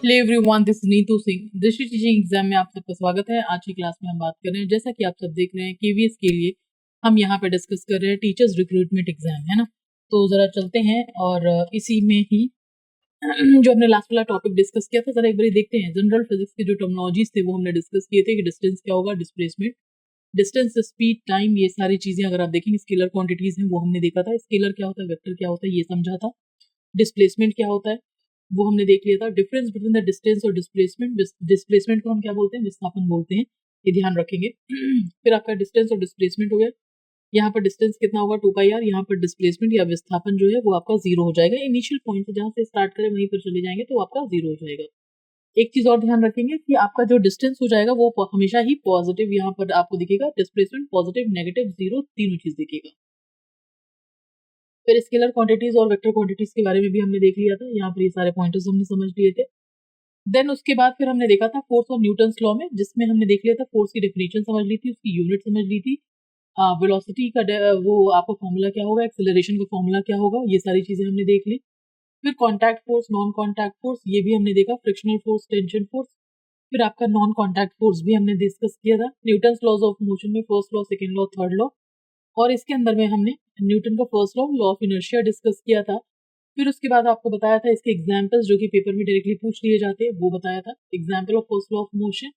Hello everyone, this is Neetu Singh. दृष्टि teaching exam में आप सबका स्वागत है। आज की क्लास में हम बात कर रहे हैं, जैसा कि आप सब देख रहे हैं, केवीएस के लिए हम यहाँ पे डिस्कस कर रहे हैं टीचर्स रिक्रूटमेंट एग्जाम, है ना। तो जरा चलते हैं और इसी में ही जो हमने लास्ट वाला टॉपिक डिस्कस किया था, जरा एक बार देखते हैं। जनरल फिजिक्स के जो टर्मिनोलॉजीज थे वो हमने डिस्कस किए थे कि डिस्टेंस क्या होगा, डिस्प्लेसमेंट, डिस्टेंस, स्पीड, टाइम, ये सारी चीजें अगर आप देखेंगे स्केलर क्वांटिटीज हैं वो हमने देखा था। स्केलर क्या होता है, वेक्टर क्या होता है, ये समझा था। डिस्प्लेसमेंट क्या होता है वो हमने देख लिया था। डिफरेंस बिटवीन द डिस्टेंस और डिस्प्लेसमेंट, डिस्प्लेसमेंट को हम क्या बोलते हैं, विस्थापन बोलते हैं, ये ध्यान रखेंगे। फिर आपका डिस्टेंस और डिस्प्लेसमेंट हो गया। यहाँ पर डिस्टेंस कितना होगा 2πr, यहाँ पर डिस्प्लेसमेंट या विस्थापन जो है वो आपका 0 हो जाएगा। इनिशियल पॉइंट से जहाँ से स्टार्ट करें वहीं पर चले जाएंगे तो आपका 0 हो जाएगा। एक चीज और ध्यान रखेंगे कि आपका जो डिस्टेंस हो जाएगा वो हमेशा ही पॉजिटिव यहाँ पर आपको दिखेगा। डिस्प्लेसमेंट पॉजिटिव, नेगेटिव, 0, तीनों चीज दिखेगा। फिर स्केलर क्वांटिटीज और वेक्टर क्वांटिटीज के बारे में भी हमने देख लिया था। यहाँ पर ये सारे पॉइंटर्स हमने समझ लिए थे। देन उसके बाद फिर हमने देखा था फोर्स और न्यूटन्स लॉ में, जिसमें हमने देख लिया था फोर्स की डेफिनेशन समझ ली थी, उसकी यूनिट समझ ली थी, वेलोसिटी का वो आपका फॉर्मूला क्या होगा, एक्सेलरेशन का फॉर्मूला क्या होगा, ये सारी चीजें हमने देख ली। फिर contact force, non contact force, ये भी हमने देखा। फ्रिक्शनल फोर्स, टेंशन फोर्स, फिर आपका नॉन कॉन्टैक्ट फोर्स भी हमने डिस्कस किया था। न्यूटन्स लॉज ऑफ मोशन में first law, second law, third law, और इसके अंदर में हमने न्यूटन का first law, law of inertia discuss किया था। फिर उसके बाद आपको बताया था इसके एग्जाम्पल्स जो कि पेपर में डायरेक्टली पूछ लिए जाते हैं, वो बताया था। Example of first law of motion.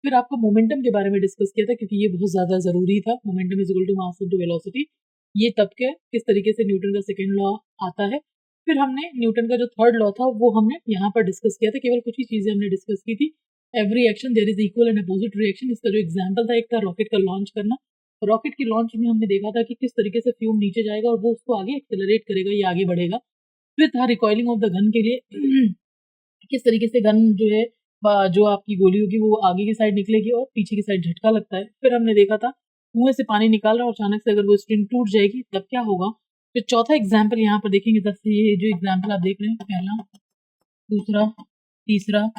फिर आपको मोमेंटम के बारे में डिस्कस किया था, क्योंकि ये बहुत ज्यादा जरूरी था। Momentum is equal to mass into velocity, ये तब के किस तरीके से न्यूटन का सेकेंड लॉ आता है। फिर हमने न्यूटन का जो थर्ड लॉ था वो हमने यहाँ पर डिस्कस किया था। केवल कुछ ही चीजें हमने डिस्कस की थी। Every action there is equal and opposite reaction, इसका जो एग्जाम्पल था एक था रॉकेट का लॉन्च करना। रॉकेट की लॉन्च में हमने देखा था कि किस तरीके से फ्यूम नीचे जाएगा और वो उसको आगे एक्सेलरेट करेगा, ये आगे बढ़ेगा। फिर था रिकॉइलिंग ऑफ द गन के लिए किस तरीके से गन जो है जो आपकी गोली होगी वो आगे की साइड निकलेगी और पीछे की साइड झटका लगता है। फिर हमने देखा था कुएं से पानी निकाल रहा है और अचानक से अगर वो स्ट्रिंग टूट जाएगी तब क्या होगा। फिर चौथा एग्जाम्पल यहाँ पर देखेंगे, दस ये जो एग्जाम्पल आप देख रहे हैं, पहला, दूसरा, तीसरा,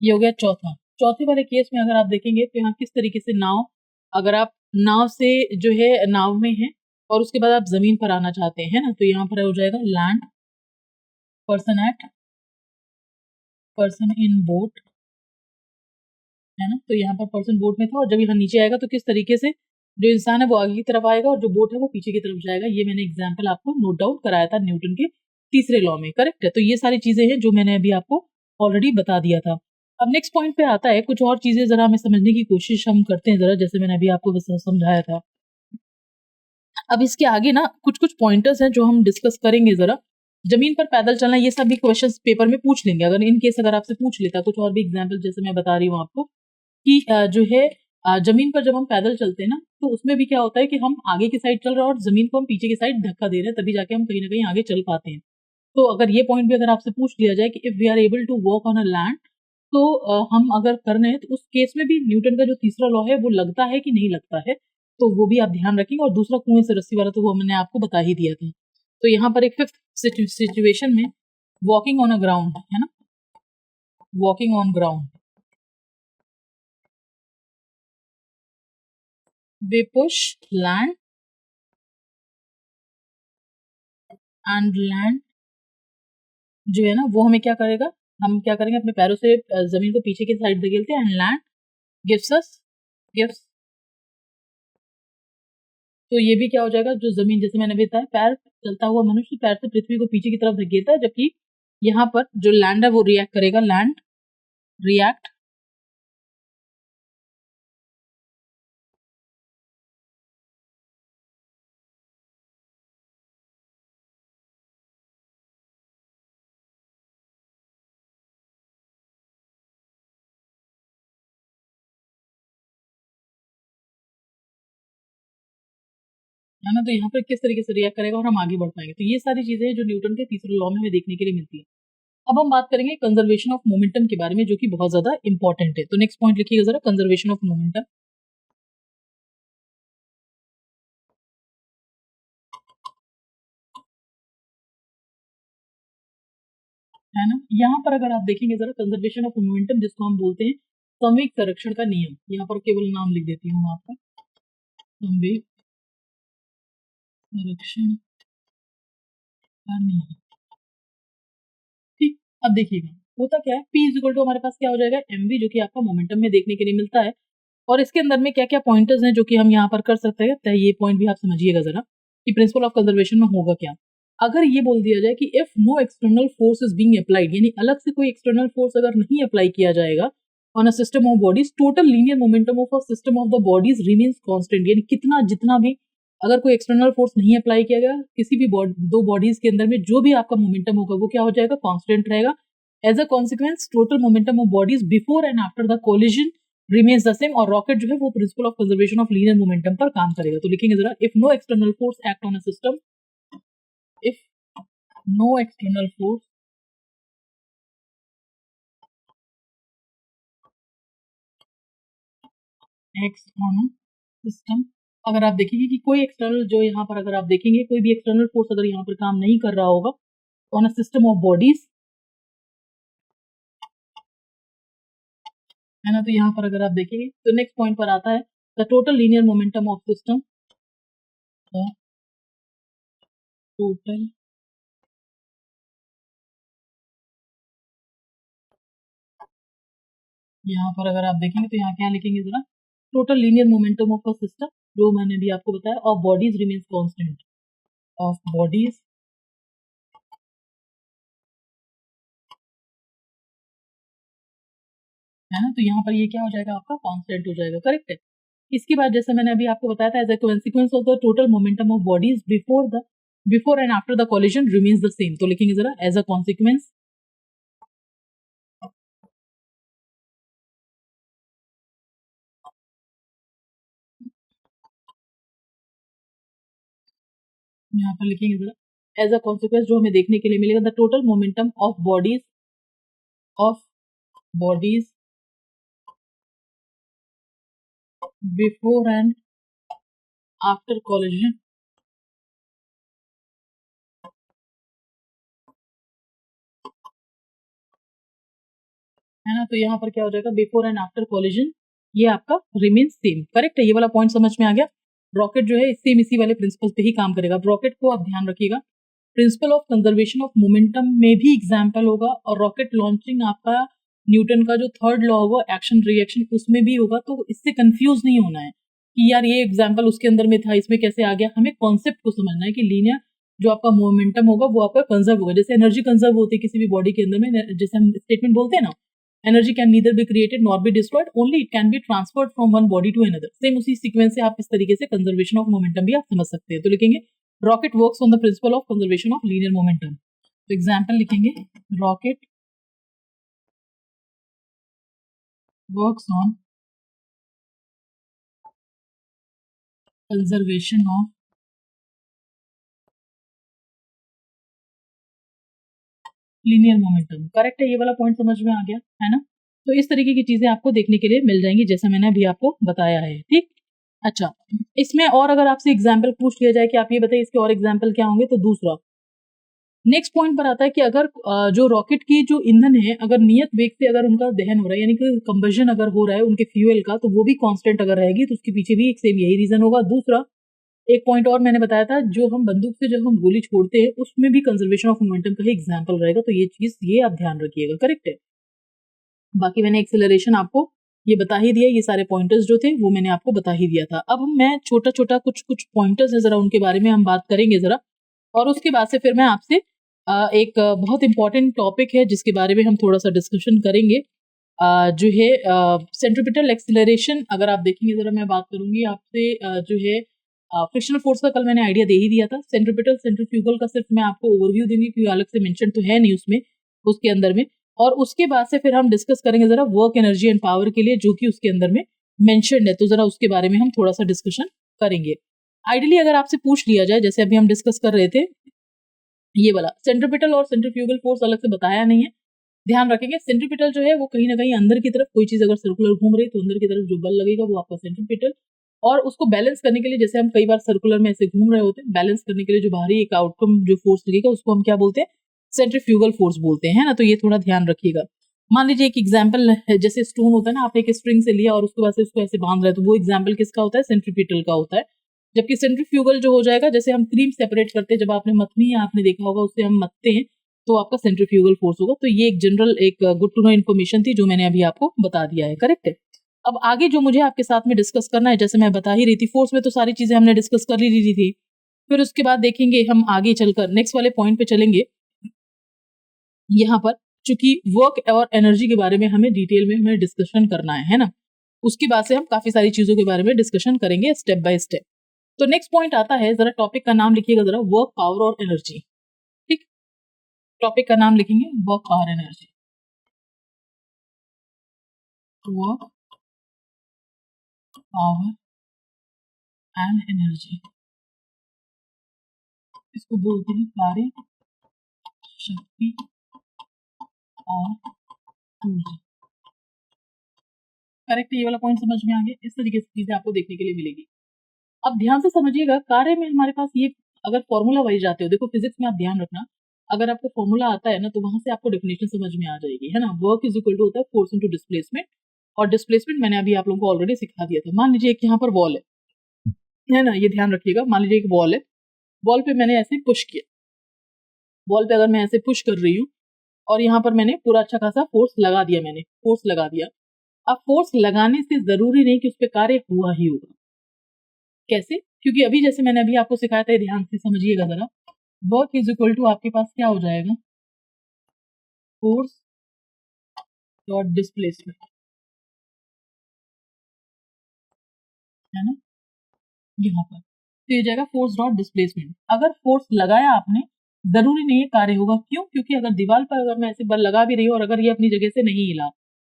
ये हो गया चौथा। चौथे वाले केस में अगर आप देखेंगे तो यहाँ किस तरीके से नाव, अगर आप नाव से जो है नाव में है और उसके बाद आप जमीन पर आना चाहते हैं ना, तो यहाँ पर हो जाएगा लैंड, पर्सन इन बोट, है ना। तो यहाँ पर पर्सन बोट में था और जब यहाँ नीचे आएगा तो किस तरीके से जो इंसान है वो आगे की तरफ आएगा और जो बोट है वो पीछे की तरफ जाएगा। ये मैंने एग्जाम्पल आपको नोट डाउन कराया था न्यूटन के तीसरे लॉ में, करेक्ट है। तो ये सारी चीजें हैं जो मैंने अभी आपको ऑलरेडी बता दिया था। अब नेक्स्ट पॉइंट पे आता है, कुछ और चीजें जरा हमें समझने की कोशिश हम करते हैं जरा, जैसे मैंने अभी आपको बस समझाया था। अब इसके आगे ना कुछ कुछ पॉइंटर्स हैं जो हम डिस्कस करेंगे जरा। जमीन पर पैदल चलना, ये सब भी क्वेश्चंस पेपर में पूछ लेंगे, अगर इन केस अगर आपसे पूछ लेता। कुछ और भी एग्जाम्पल जैसे मैं बता रही हूँ आपको कि जो है जमीन पर जब हम पैदल चलते हैं ना तो उसमें भी क्या होता है कि हम आगे की साइड चल रहे हैं और जमीन को हम पीछे की साइड धक्का दे रहे हैं, तभी जाके हम कहीं ना कहीं आगे चल पाते हैं। तो अगर ये पॉइंट भी अगर आपसे पूछ लिया जाए कि if we are able to walk on a land, तो हम अगर कर रहे हैं तो उस केस में भी न्यूटन का जो तीसरा लॉ है वो लगता है कि नहीं लगता है, तो वो भी आप ध्यान रखेंगे। और दूसरा कुएं से रस्सी वाला तो वो मैंने आपको बता ही दिया था। तो यहाँ पर एक फिफ्थ सिचुएशन में वॉकिंग ऑन अ ग्राउंड, है ना, walking on ground, way push land and land जो है ना वो हमें क्या करेगा, हम क्या करेंगे, अपने पैरों से जमीन को पीछे की साइड धकेलते हैं and land gives us gives. तो ये भी क्या हो जाएगा, जो जमीन, जैसे मैंने बताया, पैर चलता हुआ मनुष्य पैर से पृथ्वी को पीछे की तरफ धकेलता है, जबकि यहाँ पर जो लैंड है वो रिएक्ट करेगा, लैंड रिएक्ट। है ना, तो यहाँ पर किस तरीके से रिएक्ट करेगा और हम आगे बढ़ पाएंगे। तो ये सारी चीजें जो न्यूटन के तीसरे लॉ में हमें देखने के लिए मिलती है। अब हम बात करेंगे कंजर्वेशन ऑफ मोमेंटम के बारे में, जो कि बहुत ज्यादा इंपॉर्टेंट है। तो नेक्स्ट पॉइंट लिखिएगा जरा, कंजर्वेशन ऑफ मोमेंटम, है ना। यहाँ पर अगर आप देखेंगे जरा, कंजर्वेशन ऑफ मोमेंटम जिसको हम बोलते हैं संवेग संरक्षण का नियम, यहाँ पर केवल नाम लिख देती हूँ आपका, संवेग संरक्षण का नियम। ठीक, अब देखिएगा, होता क्या है, P इज इक्वल टू हमारे पास क्या हो जाएगा, mv, जो कि आपका मोमेंटम में देखने के लिए मिलता है। और इसके अंदर में क्या क्या पॉइंटर्स हैं जो कि हम यहाँ पर कर सकते हैं, तो ये पॉइंट भी आप समझिएगा जरा कि प्रिंसिपल ऑफ कंजर्वेशन में होगा क्या। अगर ये बोल दिया जाए कि if no external force is being applied, यानी अलग से कोई एक्सटर्नल फोर्स अगर नहीं अप्लाई किया जाएगा on a system of bodies, total linear momentum of a system of the bodies remains constant, यानी कितना जितना भी अगर कोई एक्सटर्नल फोर्स नहीं अप्लाई किया गया किसी भी दो बॉडीज के अंदर में, जो भी आपका मोमेंटम होगा वो क्या हो जाएगा, कांस्टेंट रहेगा। As a consequence total momentum of bodies before and after the collision remains the same, और रॉकेट जो है वो principle of conservation of linear momentum पर काम करेगा। तो लिखेंगे जरा, if no external force act on a system, if no external force act on a system, अगर आप देखेंगे कि कोई एक्सटर्नल जो यहाँ पर अगर आप देखेंगे कोई भी एक्सटर्नल फोर्स अगर यहाँ पर काम नहीं कर रहा होगा on a system of bodies, है ना, तो यहाँ पर अगर आप देखेंगे तो नेक्स्ट पॉइंट पर आता है the total linear momentum of system, the total यहाँ पर अगर आप देखेंगे तो यहाँ क्या लिखेंगे जरा, total linear momentum of a system, जो मैंने भी आपको बताया, of bodies remains constant, of bodies, है ना, तो यहाँ पर ये क्या हो जाएगा, आपका कांस्टेंट हो जाएगा, करेक्ट है। इसके बाद जैसे मैंने अभी आपको बताया था, as a consequence of the total momentum of bodies before and after the collision remains the same, तो लिखेंगे जरा, एज अ कॉन्सिक्वेंस यहाँ पर लिखेंगे जरा, एज अ कॉन्सिक्वेंस जो हमें देखने के लिए मिलेगा, the total momentum of bodies before and after collision, है ना, तो यहाँ पर क्या हो जाएगा, बिफोर एंड आफ्टर कोलिजन ये आपका रिमेन सेम, करेक्ट है। ये वाला पॉइंट समझ में आ गया। रॉकेट जो है सेम इसी वाले प्रिंसिपल पे ही काम करेगा। रॉकेट को आप ध्यान रखिएगा, principal of conservation of momentum में भी एग्जाम्पल होगा, और रॉकेट लॉन्चिंग आपका न्यूटन का जो थर्ड लॉ होगा एक्शन रिएक्शन उसमें भी होगा, तो इससे कंफ्यूज नहीं होना है कि यार ये एग्जाम्पल उसके अंदर में था इसमें कैसे आ गया। हमें कॉन्सेप्ट को समझना है कि लीनियर जो आपका मोमेंटम होगा वो आपका कंजर्व होगा, जैसे एनर्जी कंजर्व होती है किसी भी बॉडी के अंदर में, जैसे हम स्टेटमेंट बोलते हैं ना, energy can neither be created not be destroyed, only it can be transferred from one body to another. Same उसी सीक्वेंस से आप इस तरीके से कंजर्वेशन ऑफ मोमेंटम भी आप समझ सकते हैं। तो लिखेंगे rocket works on the principal of conservation of linear momentum. तो एग्जांपल लिखेंगे, rocket works on conservation of linear momentum, correct है। ये वाला पॉइंट समझ में आ गया है ना। तो इस तरीके की चीजें आपको देखने के लिए मिल जाएंगी जैसा मैंने अभी आपको बताया है, ठीक। अच्छा, इसमें और अगर आपसे एग्जाम्पल पूछ लिया जाए कि आप ये बताइए इसके और एग्जाम्पल क्या होंगे, तो दूसरा नेक्स्ट पॉइंट पर आता है कि अगर जो रॉकेट की जो ईंधन है अगर नियत वेग से अगर उनका दहन हो रहा है, यानी कि कंबशन अगर हो रहा है उनके फ्यूल का, तो वो भी कांस्टेंट अगर रहेगी तो उसके पीछे भी एक सेम यही रीजन होगा। दूसरा एक पॉइंट और मैंने बताया था, जो हम बंदूक से जब हम गोली छोड़ते हैं उसमें भी कंजर्वेशन ऑफ मोमेंटम का ही एग्जाम्पल रहेगा, तो ये चीज ये आप ध्यान रखिएगा, करेक्ट है। बाकी मैंने एक्सेलरेशन आपको ये बता ही दिया, ये सारे पॉइंटर्स जो थे वो मैंने आपको बता ही दिया था। अब मैं छोटा छोटा कुछ कुछ पॉइंटर्स है जरा उनके बारे में हम बात करेंगे जरा, और उसके बाद से फिर मैं आपसे एक बहुत इंपॉर्टेंट टॉपिक है जिसके बारे में हम थोड़ा सा डिस्कशन करेंगे, जो है सेंट्रीपिटल एक्सेलरेशन। अगर आप देखेंगे जरा, मैं बात करूंगी आपसे जो है फ्रिक्शनल फोर्स का कल मैंने आइडिया दे ही दिया था। सेंट्रीपिटल सेंट्रीफ्यूगल का सिर्फ मैं आपको ओवरव्यू दूंगी क्योंकि अलग से मेंशन तो है नहीं उसमें उसके अंदर में, और उसके बाद से फिर हम डिस्कस करेंगे जरा वर्क एनर्जी एंड पावर के लिए जो कि उसके अंदर में मेंशन्ड है, तो जरा उसके बारे में हम थोड़ा सा डिस्कशन करेंगे। आइडियली अगर आपसे पूछ लिया जाए, जैसे अभी हम डिस्कस कर रहे थे, ये वाला सेंट्रीपिटल और सेंट्रीफ्यूगल फोर्स अलग से बताया नहीं है, ध्यान रखेंगे। सेंट्रीपिटल जो है वो कहीं ना कहीं अंदर की तरफ कोई चीज अगर सर्कुलर घूम रही है तो अंदर की तरफ जो बल लगेगा वो आपका सेंट्रीपिटल, और उसको बैलेंस करने के लिए जैसे हम कई बार सर्कुलर में ऐसे घूम रहे होते हैं, बैलेंस करने के लिए जो बाहरी एक आउटकम जो फोर्स लगेगा उसको हम क्या बोलते हैं, सेंट्रीफ्यूगल फोर्स बोलते हैं, है ना। तो ये थोड़ा ध्यान रखिएगा। मान लीजिए एक एग्जाम्पल है, जैसे स्टोन होता है ना, आप एक स्ट्रिंग से लिया और उसके बाद से उसको ऐसे बांध रहे हैं, तो वो एग्जाम्पल किसका होता है, सेंट्रीपिटल का होता है। जबकि सेंट्रीफ्यूगल जो हो जाएगा, जैसे हम क्रीम सेपरेट करते हैं, जब आपने मथनी आपने देखा होगा उससे हम मथते हैं, तो आपका सेंट्रीफ्यूगल फोर्स होगा। तो ये एक जनरल एक गुड टू नो इन्फॉर्मेशन थी जो मैंने अभी आपको बता दिया है, करेक्ट है। अब आगे जो मुझे आपके साथ में डिस्कस करना है, जैसे मैं बता ही रही थी, फोर्स में तो सारी चीजें हमने डिस्कस कर ही ली थी। फिर उसके बाद देखेंगे हम आगे चलकर नेक्स्ट वाले पॉइंट पे चलेंगे। यहाँ पर चूंकि वर्क और एनर्जी के बारे में हमें डिटेल में हमें डिस्कशन करना है ना, उसकी बाद से हम काफी सारी चीजों के बारे में डिस्कशन करेंगे स्टेप बाय स्टेप। तो नेक्स्ट पॉइंट आता है, जरा टॉपिक का नाम लिखिएगा जरा, वर्क पावर और एनर्जी। ठीक, टॉपिक का नाम लिखेंगे work power energy. Work power and energy, इसको बोलते हैं कार्य शक्ति और ऊर्जा। करेक्ट, ये वाला पॉइंट समझ में आ गया। इस तरीके से चीजें आपको देखने के लिए मिलेगी। अब ध्यान से समझिएगा, कार्य में हमारे पास ये अगर फॉर्मूला वाइज जाते हो, देखो फिजिक्स में आप ध्यान रखना, अगर आपको फॉर्मूला आता है ना तो वहां से आपको डेफिनेशन समझ में आ जाएगी, है ना। वर्क इज इक्वल टू होता है फोर्स इनटू डिस्प्लेसमेंट, और डिस्प्लेसमेंट मैंने अभी आप लोगों को ऑलरेडी सिखा दिया था। मान लीजिए एक यहाँ पर वॉल है ना, ये ध्यान रखिएगा। मान लीजिए एक वॉल है, वॉल पे मैंने ऐसे पुश किया, वॉल पे अगर मैं ऐसे पुश कर रही हूँ और यहाँ पर मैंने पूरा अच्छा खासा फोर्स लगा दिया, मैंने फोर्स लगा दिया। अब फोर्स लगाने से जरूरी नहीं कि उस पर कार्य हुआ ही होगा। कैसे? क्योंकि अभी जैसे मैंने अभी आपको सिखाया था, ध्यान से समझिएगा जरा, वर्क इज इक्वल टू आपके पास क्या हो जाएगा, फोर्स डॉट डिस्प्लेसमेंट, है ना, यहाँ पर तो ये जाएगा फोर्स डॉट डिस्प्लेसमेंट। अगर फोर्स लगाया आपने, जरूरी नहीं है कार्य होगा। क्यों? क्योंकि अगर दीवार पर अगर मैं ऐसे बल लगा भी रही हूँ और अगर ये अपनी जगह से नहीं हिला,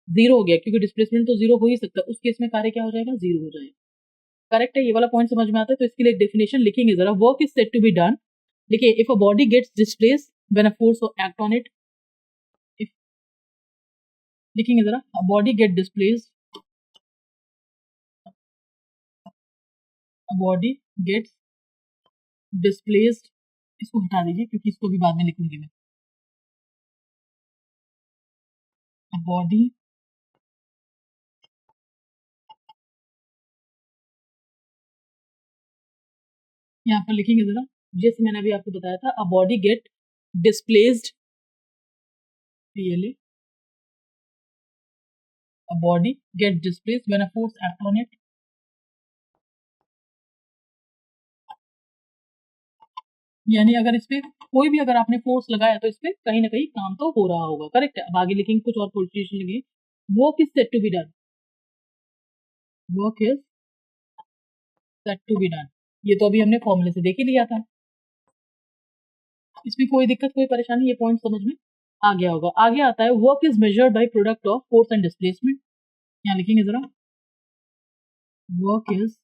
जीरो हो गया, क्योंकि डिस्प्लेसमेंट तो जीरो हो ही सकता है, उस केस में कार्य क्या हो जाएगा, जीरो हो जाएगा। करेक्ट है, ये वाला पॉइंट समझ में आता है। तो इसके लिए एक डेफिनेशन लिखेंगे जरा, work is said to be done, देखिए, if a body gets displaced when a force act on it, if लिखेंगे जरा, a body get displaced, a body gets displaced, इसको हटा दीजिए क्योंकि इसको भी बाद में लिखूंगी मैं, अ बॉडी यहाँ पर लिखेंगे जरा, जैसे मैंने अभी आपको बताया था, अ body get displaced, PLA, a body get displaced when a force act on it, यानी अगर इस पे कोई भी अगर आपने फोर्स लगाया तो इस पे कहीं ना कहीं काम तो हो रहा होगा। करेक्ट है। अब आगे लिखेंगे कुछ और पोजिशन लिखेंगे, work is said to be done, work is said to be done, ये तो अभी हमने फॉर्मूले से देख ही लिया था, इसमें कोई दिक्कत कोई परेशानी, ये पॉइंट समझ में आ गया होगा। आगे आता है, work is measured by product of force and displacement, यहाँ लिखेंगे जरा, वर्क इज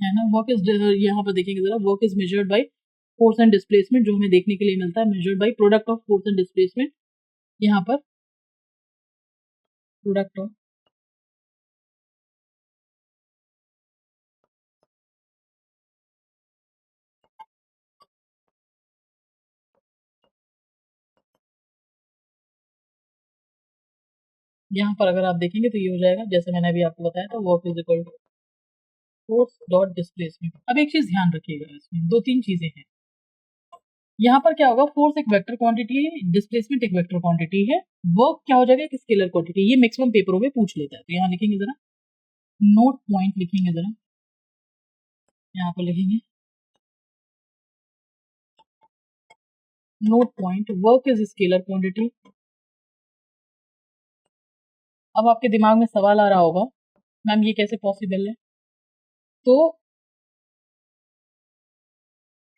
है ना, वर्क इज, यहाँ पर देखेंगे जरा, work is measured by force and displacement, जो हमें देखने के लिए मिलता है, measured by product of force and displacement, यहाँ पर प्रोडक्ट ऑफ, यहाँ पर अगर आप देखेंगे तो ये हो जाएगा, जैसे मैंने अभी आपको बताया था, work is equal to force dot displacement. अब एक चीज ध्यान रखिएगा, इसमें दो तीन चीजें हैं। यहाँ पर क्या होगा, फोर्स एक वेक्टर क्वांटिटी है, डिस्प्लेसमेंट एक वेक्टर क्वांटिटी है, वर्क क्या हो जाएगा, एक स्केलर क्वांटिटी। ये मैक्सिमम पेपरों में पूछ लेता है। तो यहाँ लिखेंगे जरा, नोट पॉइंट लिखेंगे जरा, यहाँ पर लिखेंगे note point, work is scalar quantity. अब आपके दिमाग में सवाल आ रहा होगा, मैम ये कैसे पॉसिबल है? तो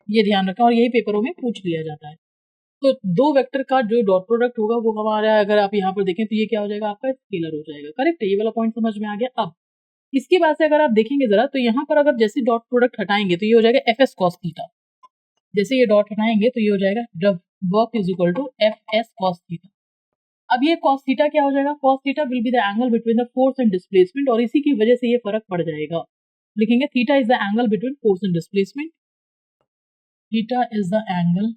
ये ध्यान रखें, और यही पेपरों में पूछ लिया जाता है। तो दो वेक्टर का जो डॉट प्रोडक्ट होगा वो हमारा, अगर आप यहाँ पर देखें तो ये क्या हो जाएगा, आपका स्केलर हो जाएगा। करेक्ट है, ये वाला पॉइंट समझ में आ गया। अब इसके बाद से अगर आप देखेंगे जरा, तो यहाँ पर अगर जैसे डॉट प्रोडक्ट हटाएंगे तो ये हो जाएगा एफ एस कॉस थीटा, जैसे ये डॉट हटाएंगे तो ये हो जाएगा work is equal to F S cos theta. अब ये कॉस थीटा क्या हो जाएगा, cos theta will be the angle between the force and displacement, और इसी की वजह से ये फर्क पड़ जाएगा। लिखेंगे theta is the angle between force and displacement, theta is the angle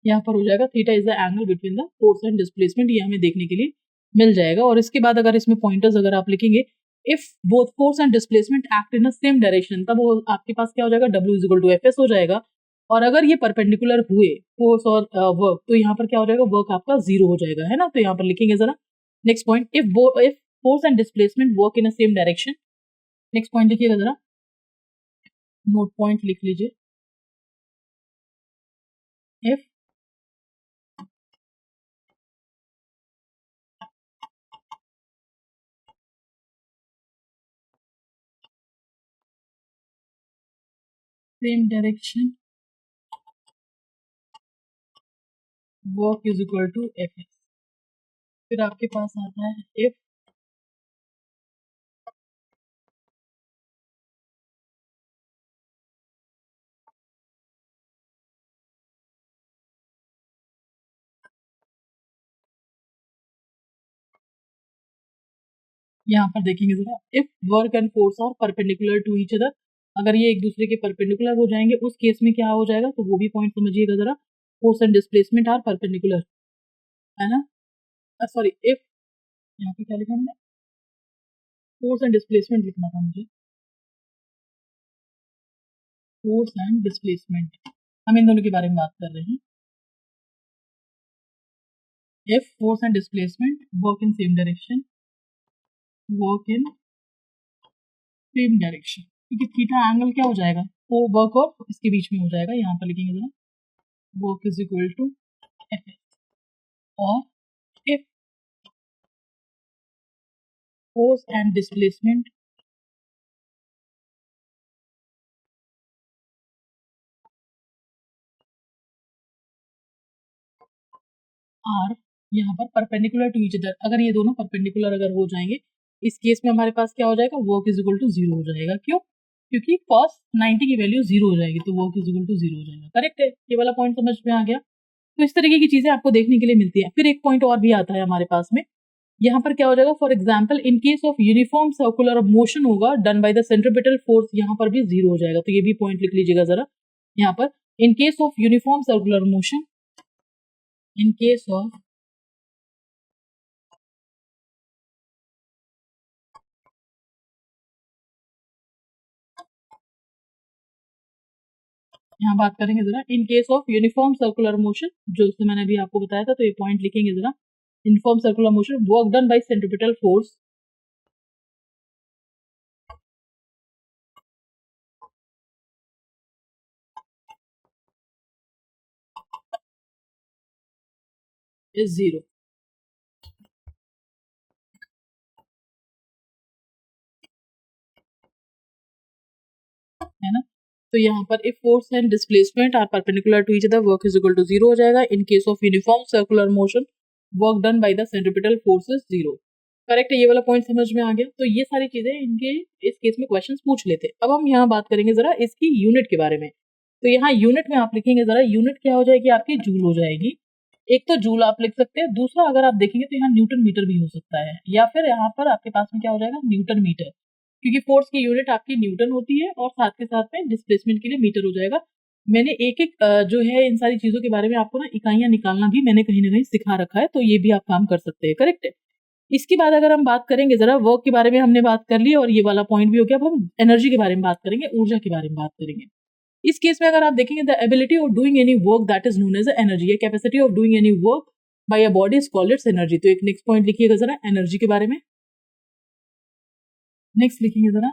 यहाँ पर हो जाएगा theta is the angle between the force and displacement, ये हमें देखने के लिए मिल जाएगा। और इसके बाद अगर इसमें पॉइंटर्स अगर आप लिखेंगे, if both force and displacement act in the same direction, तब वो आपके पास क्या हो जाएगा, W is equal to Fs हो जाएगा। और अगर ये परपेंडिकुलर हुए फोर्स और वर्क, तो यहाँ पर क्या हो जाएगा, वर्क आपका 0 हो जाएगा, है ना। तो यहाँ पर लिखेंगे जरा next point, if force and displacement work in the same direction. Next point लिखिएगा जरा, नोट पॉइंट लिख लीजिए, if same direction work is equal to Fs। फिर आपके पास आता है इफ यहाँ पर देखेंगे जरा, if work and force are perpendicular to each other, अगर ये एक दूसरे के परपेंडिकुलर हो जाएंगे उस केस में क्या हो जाएगा, तो वो भी पॉइंट समझिएगा जरा, force and displacement are perpendicular, है ना। सॉरी, इफ यहाँ पे क्या लिखा मैंने, फोर्स एंड डिस्प्लेसमेंट लिखना था मुझे, फोर्स एंड डिस्प्लेसमेंट, हम इन दोनों के बारे में बात कर रहे हैं। If force and displacement work in same direction, work in same direction, क्योंकि थीटा एंगल क्या हो जाएगा, वो वर्क और इसके बीच में हो जाएगा। यहाँ पर लिखेंगे जरा, work is equal to F। और if force and displacement are यहाँ पर परपेंडिकुलर टू ईच अदर, अगर ये दोनों परपेंडिकुलर अगर हो जाएंगे, इस केस में हमारे पास क्या हो जाएगा, वर्क इज इक्वल टू 0 हो जाएगा। क्यों, क्योंकि cos 90 की वैल्यू 0 हो जाएगी, तो वर्क इज इक्वल टू 0 हो जाएगा। करेक्ट है, ये वाला पॉइंट समझ में आ गया। तो इस तरीके की चीजें आपको देखने के लिए मिलती है। फिर एक पॉइंट और भी आता है हमारे पास में, यहाँ पर क्या हो जाएगा, for example in case of uniform circular motion होगा done by the centripetal force, यहाँ पर भी 0 हो जाएगा। तो ये भी पॉइंट लिख लीजिएगा जरा, यहाँ पर इन case of uniform circular motion, in case of यहाँ बात करेंगे जरा, इन case of uniform circular motion, जो उससे मैंने अभी आपको बताया था, तो ये पॉइंट लिखेंगे जरा, uniform circular motion work done by centripetal force is 0, है ना। तो यहाँ पर if force and displacement are perpendicular to each other, work is equal to 0 हो जाएगा। In case of uniform circular motion work done by the centripetal force is 0। Correct है, ये वाला पॉइंट समझ में आ गया। तो ये सारी चीजें इनके इस केस में क्वेश्चंस पूछ लेते हैं। अब हम यहाँ बात करेंगे जरा इसकी यूनिट के बारे में। तो यहाँ यूनिट में आप लिखेंगे जरा, यूनिट क्या हो जाएगी आपकी, जूल हो जाएगी। एक तो जूल आप लिख सकते हैं, दूसरा अगर आप देखेंगे तो यहाँ न्यूटन मीटर भी हो सकता है, या फिर यहाँ पर आपके पास में क्या हो जाएगा, न्यूटन मीटर, क्योंकि फोर्स की यूनिट आपकी न्यूटन होती है और साथ के साथ में डिस्प्लेसमेंट के लिए मीटर हो जाएगा। मैंने एक एक जो है इन सारी चीजों के बारे में आपको ना इकाइयां निकालना भी मैंने कहीं ना कहीं सिखा रखा है, तो ये भी आप काम कर सकते हैं। करेक्ट है। इसके बाद अगर हम बात करेंगे जरा, वर्क के बारे में हमने बात कर ली और ये वाला पॉइंट भी हो गया। अब हम एनर्जी के बारे में बात करेंगे, ऊर्जा के बारे में बात करेंगे। इस केस में अगर आप देखेंगे, the ability of doing any work that is known as energy, या capacity of doing any work by a body is called its energy. तो एक नेक्स्ट पॉइंट लिखिएगा जरा एनर्जी के बारे में। नेक्स्ट लिखेंगे जरा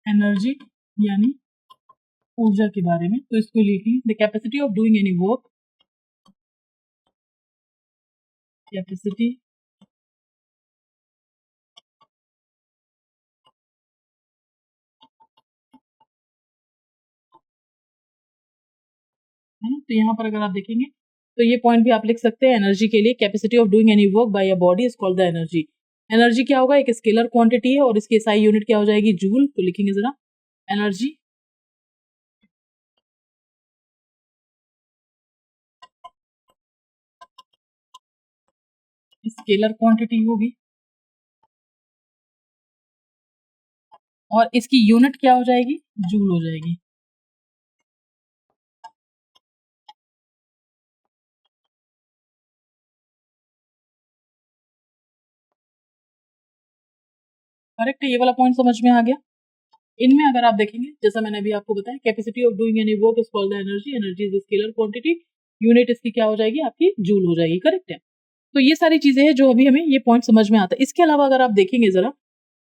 एनर्जी यानी ऊर्जा के बारे में। तो इसको लिखेंगे, the capacity of doing any work, capacity है ना। तो यहाँ पर अगर आप देखेंगे तो ये पॉइंट भी आप लिख सकते हैं एनर्जी के लिए, capacity of doing any work by a body is called the energy. Energy क्या होगा, एक स्केलर क्वांटिटी है और इसकी SI यूनिट क्या हो जाएगी, जूल। तो लिखेंगे जरा एनर्जी स्केलर क्वांटिटी होगी और इसकी यूनिट क्या हो जाएगी, जूल हो जाएगी। करेक्ट है, ये वाला पॉइंट समझ में आ गया। इनमें अगर आप देखेंगे, जैसा मैंने अभी आपको बताया, capacity of doing any work is called the energy. Energy is scalar quantity, unit इसकी क्या हो जाएगी, आपकी जूल हो जाएगी। करेक्ट है, तो ये सारी चीजें हैं जो अभी हमें ये पॉइंट समझ में आता है। इसके अलावा अगर आप देखेंगे जरा,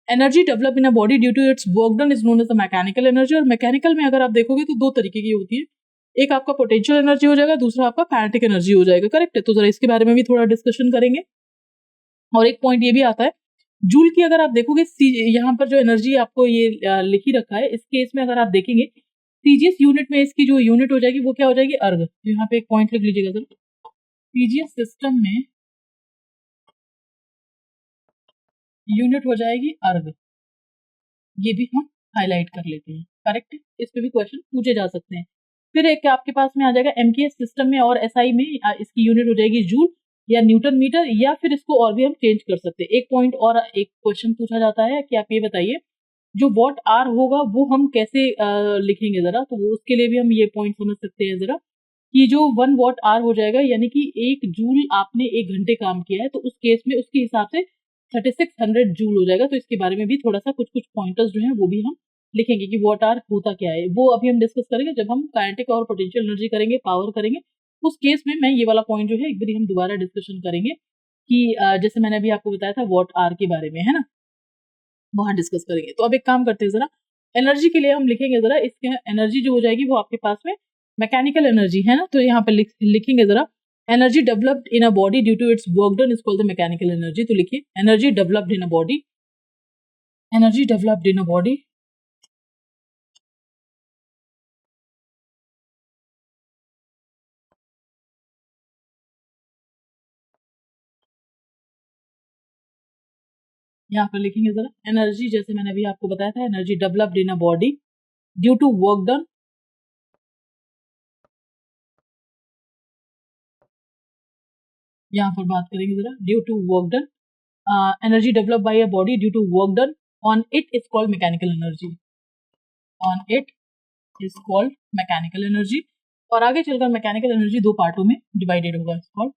energy develop in a body due to its work done is known as the mechanical energy. और मैकेनिकल में अगर आप देखोगे तो दो तरीके की होती है, एक आपका पोटेंशियल एनर्जी हो जाएगा, दूसरा आपका काइनेटिक एनर्जी हो जाएगा। करेक्ट है, तो जरा इसके बारे में भी थोड़ा डिस्कशन करेंगे। और एक पॉइंट ये भी आता है, जूल की अगर आप देखोगे, यहाँ पर जो एनर्जी आपको ये लिखी रखा है, इस केस में अगर आप देखेंगे सीजीएस यूनिट में इसकी जो यूनिट हो जाएगी वो क्या हो जाएगी, अर्ग। तो यहाँ पे एक पॉइंट लिख लीजिएगा सर, सीजीएस सिस्टम में यूनिट हो जाएगी अर्ग। ये भी हम हाईलाइट कर लेते हैं। करेक्ट है, इस पे भी क्वेश्चन पूछे जा सकते हैं। फिर एक आपके पास में आ जाएगा एमकेएस सिस्टम में और एसआई में इसकी यूनिट हो जाएगी जूल या न्यूटन मीटर, या फिर इसको और भी हम चेंज कर सकते हैं। एक पॉइंट और एक क्वेश्चन पूछा जाता है कि आप ये बताइए, जो वॉट आर होगा वो हम कैसे लिखेंगे जरा, तो वो उसके लिए भी हम ये पॉइंट समझ सकते हैं जरा, कि जो 1 वॉट आर हो जाएगा, यानी कि 1 जूल आपने 1 घंटे काम किया है, तो उस केस में उसके हिसाब से 3600 जूल हो जाएगा। तो इसके बारे में भी थोड़ा सा कुछ कुछ पॉइंटर्स जो हैं वो भी हम लिखेंगे कि वॉट आर होता क्या है। वो अभी हम डिस्कस करेंगे जब हम काइनेटिक और पोटेंशियल एनर्जी करेंगे, पावर करेंगे, उस केस में मैं ये वाला पॉइंट जो है एक बार हम दोबारा डिस्कशन करेंगे कि जैसे मैंने अभी आपको बताया था वॉट आर के बारे में, है ना, वहां डिस्कस करेंगे। तो अब एक काम करते हैं जरा, एनर्जी के लिए हम लिखेंगे जरा, इसके एनर्जी जो हो जाएगी वो आपके पास में मैकेनिकल एनर्जी है ना, तो यहाँ पे लिखेंगे जरा, energy developed in a body due to its work done is called the mechanical energy. तो लिखिए energy developed in a body, energy developed in a body यहाँ पर लिखेंगे जरा, एनर्जी जैसे मैंने अभी आपको बताया था, energy developed in a body due to work done, यहाँ पर बात करेंगे जरा due to work done, energy develop by a body due to work done on it is called mechanical energy, on it is called mechanical energy. और आगे चलकर mechanical energy दो पार्टों में डिवाइडेड होगा, इज कॉल्ड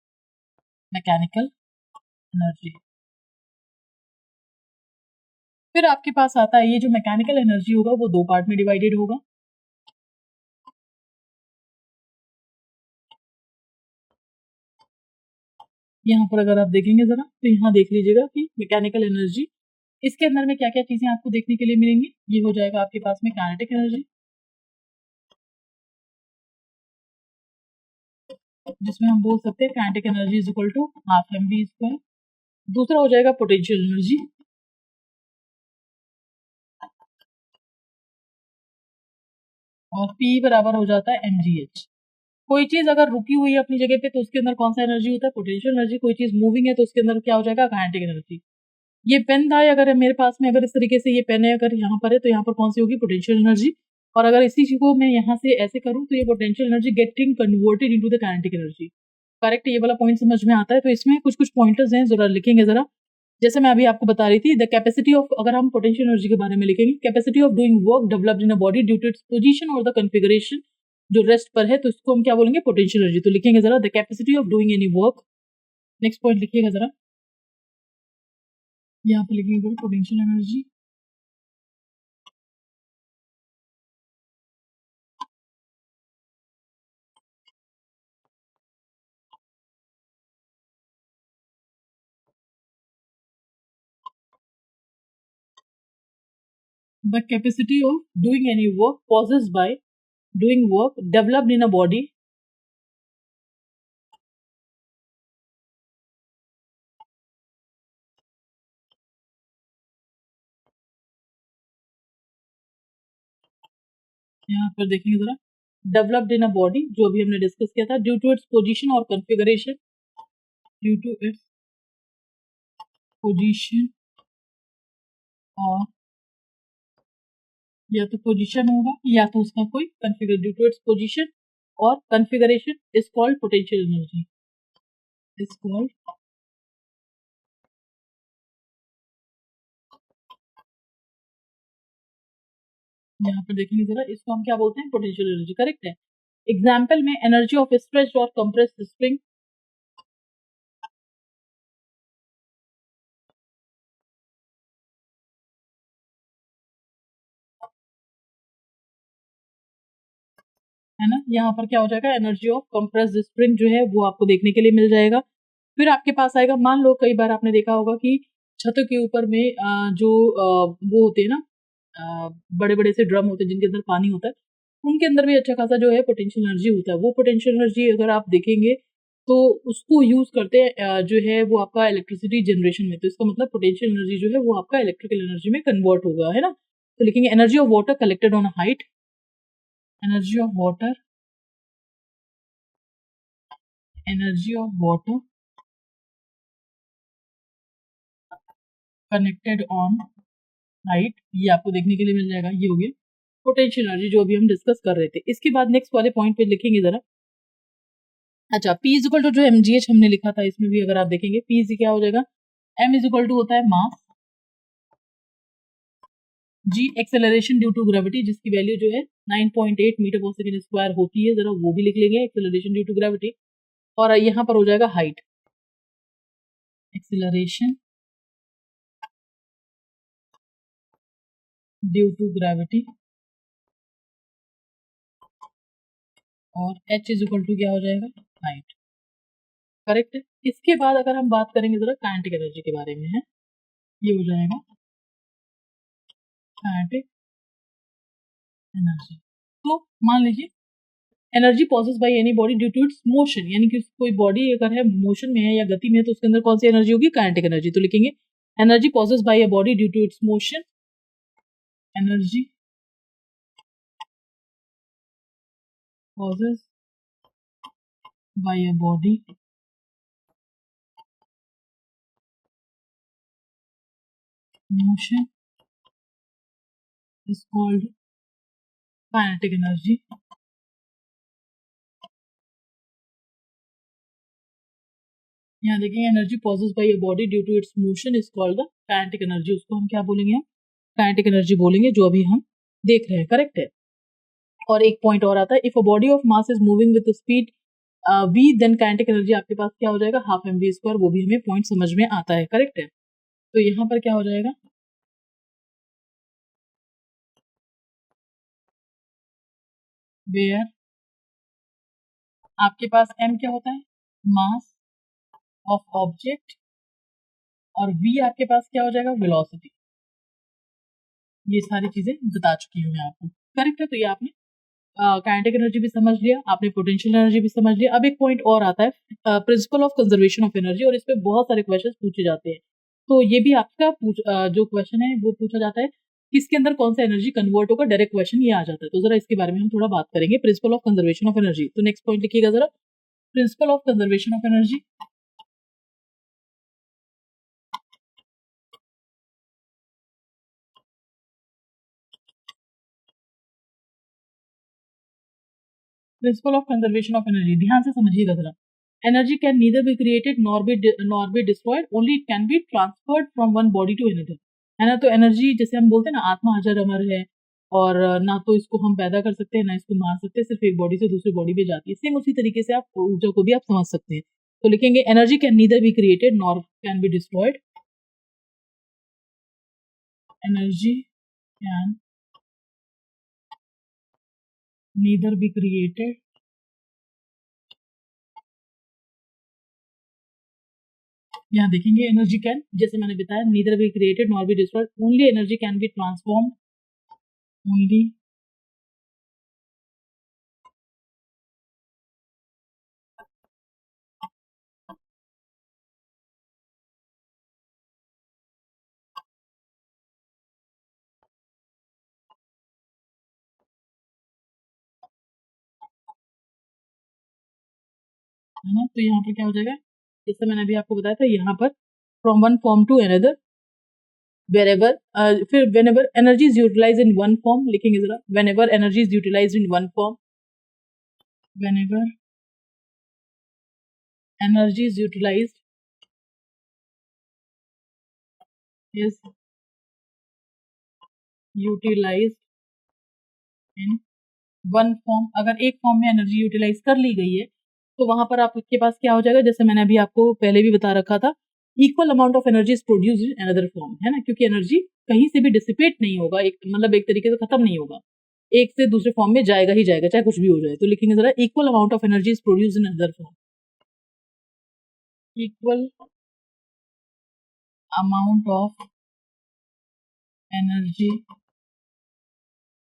मैकेनिकल एनर्जी। फिर आपके पास आता है ये जो मैकेनिकल एनर्जी होगा वो दो पार्ट में डिवाइडेड होगा। यहाँ पर अगर आप देखेंगे जरा, तो यहाँ देख लीजिएगा कि मैकेनिकल एनर्जी, इसके अंदर में क्या क्या चीजें आपको देखने के लिए मिलेंगी। ये हो जाएगा आपके पास में काइनेटिक एनर्जी, जिसमें हम बोल सकते हैं kinetic energy is equal to half M V square. दूसरा हो जाएगा पोटेंशियल एनर्जी, और पी बराबर हो जाता है एम जी एच। कोई चीज अगर रुकी हुई है अपनी जगह पे तो उसके अंदर कौन सा एनर्जी होता है, पोटेंशियल एनर्जी। कोई चीज मूविंग है तो उसके अंदर क्या हो जाएगा, काइनेटिक एनर्जी। ये पेन था, अगर मेरे पास में अगर इस तरीके से ये पेन है, अगर यहाँ पर है तो यहाँ पर कौन सी होगी, पोटेंशियल एनर्जी। और अगर इसी चीज को मैं यहाँ से ऐसे करूँ तो ये potential energy getting converted into the kinetic energy. Correct, ये वाला पॉइंट समझ में आता है। तो इसमें कुछ कुछ पॉइंटर्स हैं, जरा लिखेंगे जरा। जैसे मैं अभी आपको बता रही थी, द कैपेसिटी ऑफ, अगर हम पोटेंशियल एनर्जी के बारे में लिखेंगे, capacity of doing work developed in a body due to its position और द कॉन्फ़िगरेशन, जो रेस्ट पर है तो इसको हम क्या बोलेंगे, पोटेंशियल एनर्जी। तो लिखेंगे जरा, the capacity of doing any work. Next point लिखिएगा जरा, यहाँ पर लिखेंगे जरा potential energy, the capacity of doing any work possessed by doing work developed in a body यहाँ पर देखेंगे जरा, डेवलप्ड इन अ बॉडी जो अभी हमने डिस्कस किया था, ड्यू टू इट्स पोजीशन और configuration, due to its position, और या तो पोजीशन होगा या तो उसका कोई configure, due to its position और configuration is called potential energy, is called, यहाँ पर देखेंगे जरा, इसको हम क्या बोलते हैं, पोटेंशियल एनर्जी। करेक्ट है। एग्जाम्पल में एनर्जी ऑफ स्ट्रेच्ड और कंप्रेस्ड स्प्रिंग, है ना। यहाँ पर क्या हो जाएगा, एनर्जी ऑफ कंप्रेस्ड स्प्रिंग जो है वो आपको देखने के लिए मिल जाएगा। फिर आपके पास आएगा, मान लो कई बार आपने देखा होगा कि छतों के ऊपर में जो वो होते हैं ना, बड़े बड़े से ड्रम होते हैं जिनके अंदर पानी होता है, उनके अंदर भी अच्छा खासा जो है पोटेंशियल एनर्जी होता है। वो पोटेंशियल एनर्जी अगर आप देखेंगे तो उसको यूज करते हैं जो है वो आपका इलेक्ट्रिसिटी जनरेशन में। तो इसका मतलब पोटेंशियल एनर्जी जो है वो आपका इलेक्ट्रिकल एनर्जी में कन्वर्ट होगा, है ना। तो लिखेंगे energy of water collected on height, energy of water, energy of water connected on height, ये आपको देखने के लिए मिल जाएगा। ये हो गया पोटेंशियल एनर्जी जो अभी हम डिस्कस कर रहे थे। इसके बाद नेक्स्ट वाले पॉइंट पे लिखेंगे जरा। अच्छा, P इज इक्वल टू जो mgh हमने लिखा था, इसमें भी अगर आप देखेंगे P इज क्या हो जाएगा, m इज इक्वल टू होता है mass, g acceleration due to gravity जिसकी वैल्यू जो है 9.8 मीटर पर सेकंड स्क्वायर होती है, जरा वो भी लिख लेंगे, एक्सेलरेशन ड्यू टू ग्रेविटी। और यहाँ पर हो जाएगा height, acceleration due to gravity, और h इज इक्वल टू क्या हो जाएगा, हाइट। करेक्ट है। इसके बाद अगर हम बात करेंगे जरा काइनेटिक एनर्जी के बारे में, है ये हो जाएगा काइनेटिक एनर्जी। तो मान लीजिए energy possesses by any body due to its motion, यानी कि कोई बॉडी अगर है मोशन में है या गति में है तो उसके अंदर कौन सी एनर्जी होगी, काइनेटिक एनर्जी। तो लिखेंगे energy possesses by a body due to its motion, energy possesses by a body motion is called kinetic energy. यहाँ देखेंगे energy possesses by a body due to its motion is called the kinetic energy, उसको हम क्या बोलेंगे, हम kinetic energy बोलेंगे, जो अभी हम देख रहे हैं। करेक्ट है। और एक पॉइंट और आता है, if a body of mass is moving with speed v then kinetic energy आपके पास क्या हो जाएगा, हाफ mv स्क्वायर। वो भी हमें पॉइंट समझ में आता है। करेक्ट है। तो यहाँ पर क्या हो जाएगा, वेयर आपके पास m क्या होता है, मास ऑफ ऑब्जेक्ट, और v आपके पास क्या हो जाएगा, वेलोसिटी। ये सारी चीजें बता चुकी हूँ मैं आपको। करेक्ट है। तो ये आपने काइनेटिक एनर्जी भी समझ लिया, आपने पोटेंशियल एनर्जी भी समझ लिया। अब एक पॉइंट और आता है, principal of conservation of energy, और इस पे बहुत सारे क्वेश्चंस पूछे जाते हैं। तो ये भी आपका जो क्वेश्चन है वो पूछा जाता है, किसके अंदर कौन सा एनर्जी कन्वर्ट होगा, डायरेक्ट क्वेश्चन ये आ जाता है। तो जरा इसके बारे में हम थोड़ा बात करेंगे, principle of conservation of energy. तो नेक्स्ट पॉइंट लिखिएगा जरा, principle of conservation of energy. Principle of conservation of energy, ध्यान से समझिएगा जरा। Energy can neither be created nor be destroyed, only it can be transferred from one body to another, है ना। तो एनर्जी जैसे हम बोलते हैं ना, आत्मा अजर अमर है, और ना तो इसको हम पैदा कर सकते हैं ना इसको मार सकते हैं, सिर्फ एक बॉडी से दूसरी बॉडी पे जाती है। सेम उसी तरीके से आप ऊर्जा को भी आप समझ सकते हैं। तो लिखेंगे energy can neither be created nor can be destroyed, energy can neither be created, यहाँ देखेंगे एनर्जी कैन, जैसे मैंने बताया, neither be created nor be destroyed, only energy can be transform, only है ना। तो यहाँ पर क्या हो जाएगा, जैसे मैंने अभी आपको बताया था, यहाँ पर from one form to another, wherever फिर whenever energy is utilized in one form, लिखेंगे जरा, whenever energy is utilized in one form, whenever energy is utilized in one form, अगर एक फॉर्म में एनर्जी यूटिलाइज कर ली गई है तो वहां पर आपके पास क्या हो जाएगा, जैसे मैंने अभी आपको पहले भी बता रखा था, equal amount of energy is produce in another form, है ना, क्योंकि एनर्जी कहीं से भी डिसिपेट नहीं होगा, एक मतलब एक तरीके से खत्म नहीं होगा। एक से दूसरे फॉर्म में जाएगा ही जाएगा, चाहे कुछ भी हो जाए। तो लिखेंगे जरा, equal amount of energy is produce in other form. Equal amount of energy,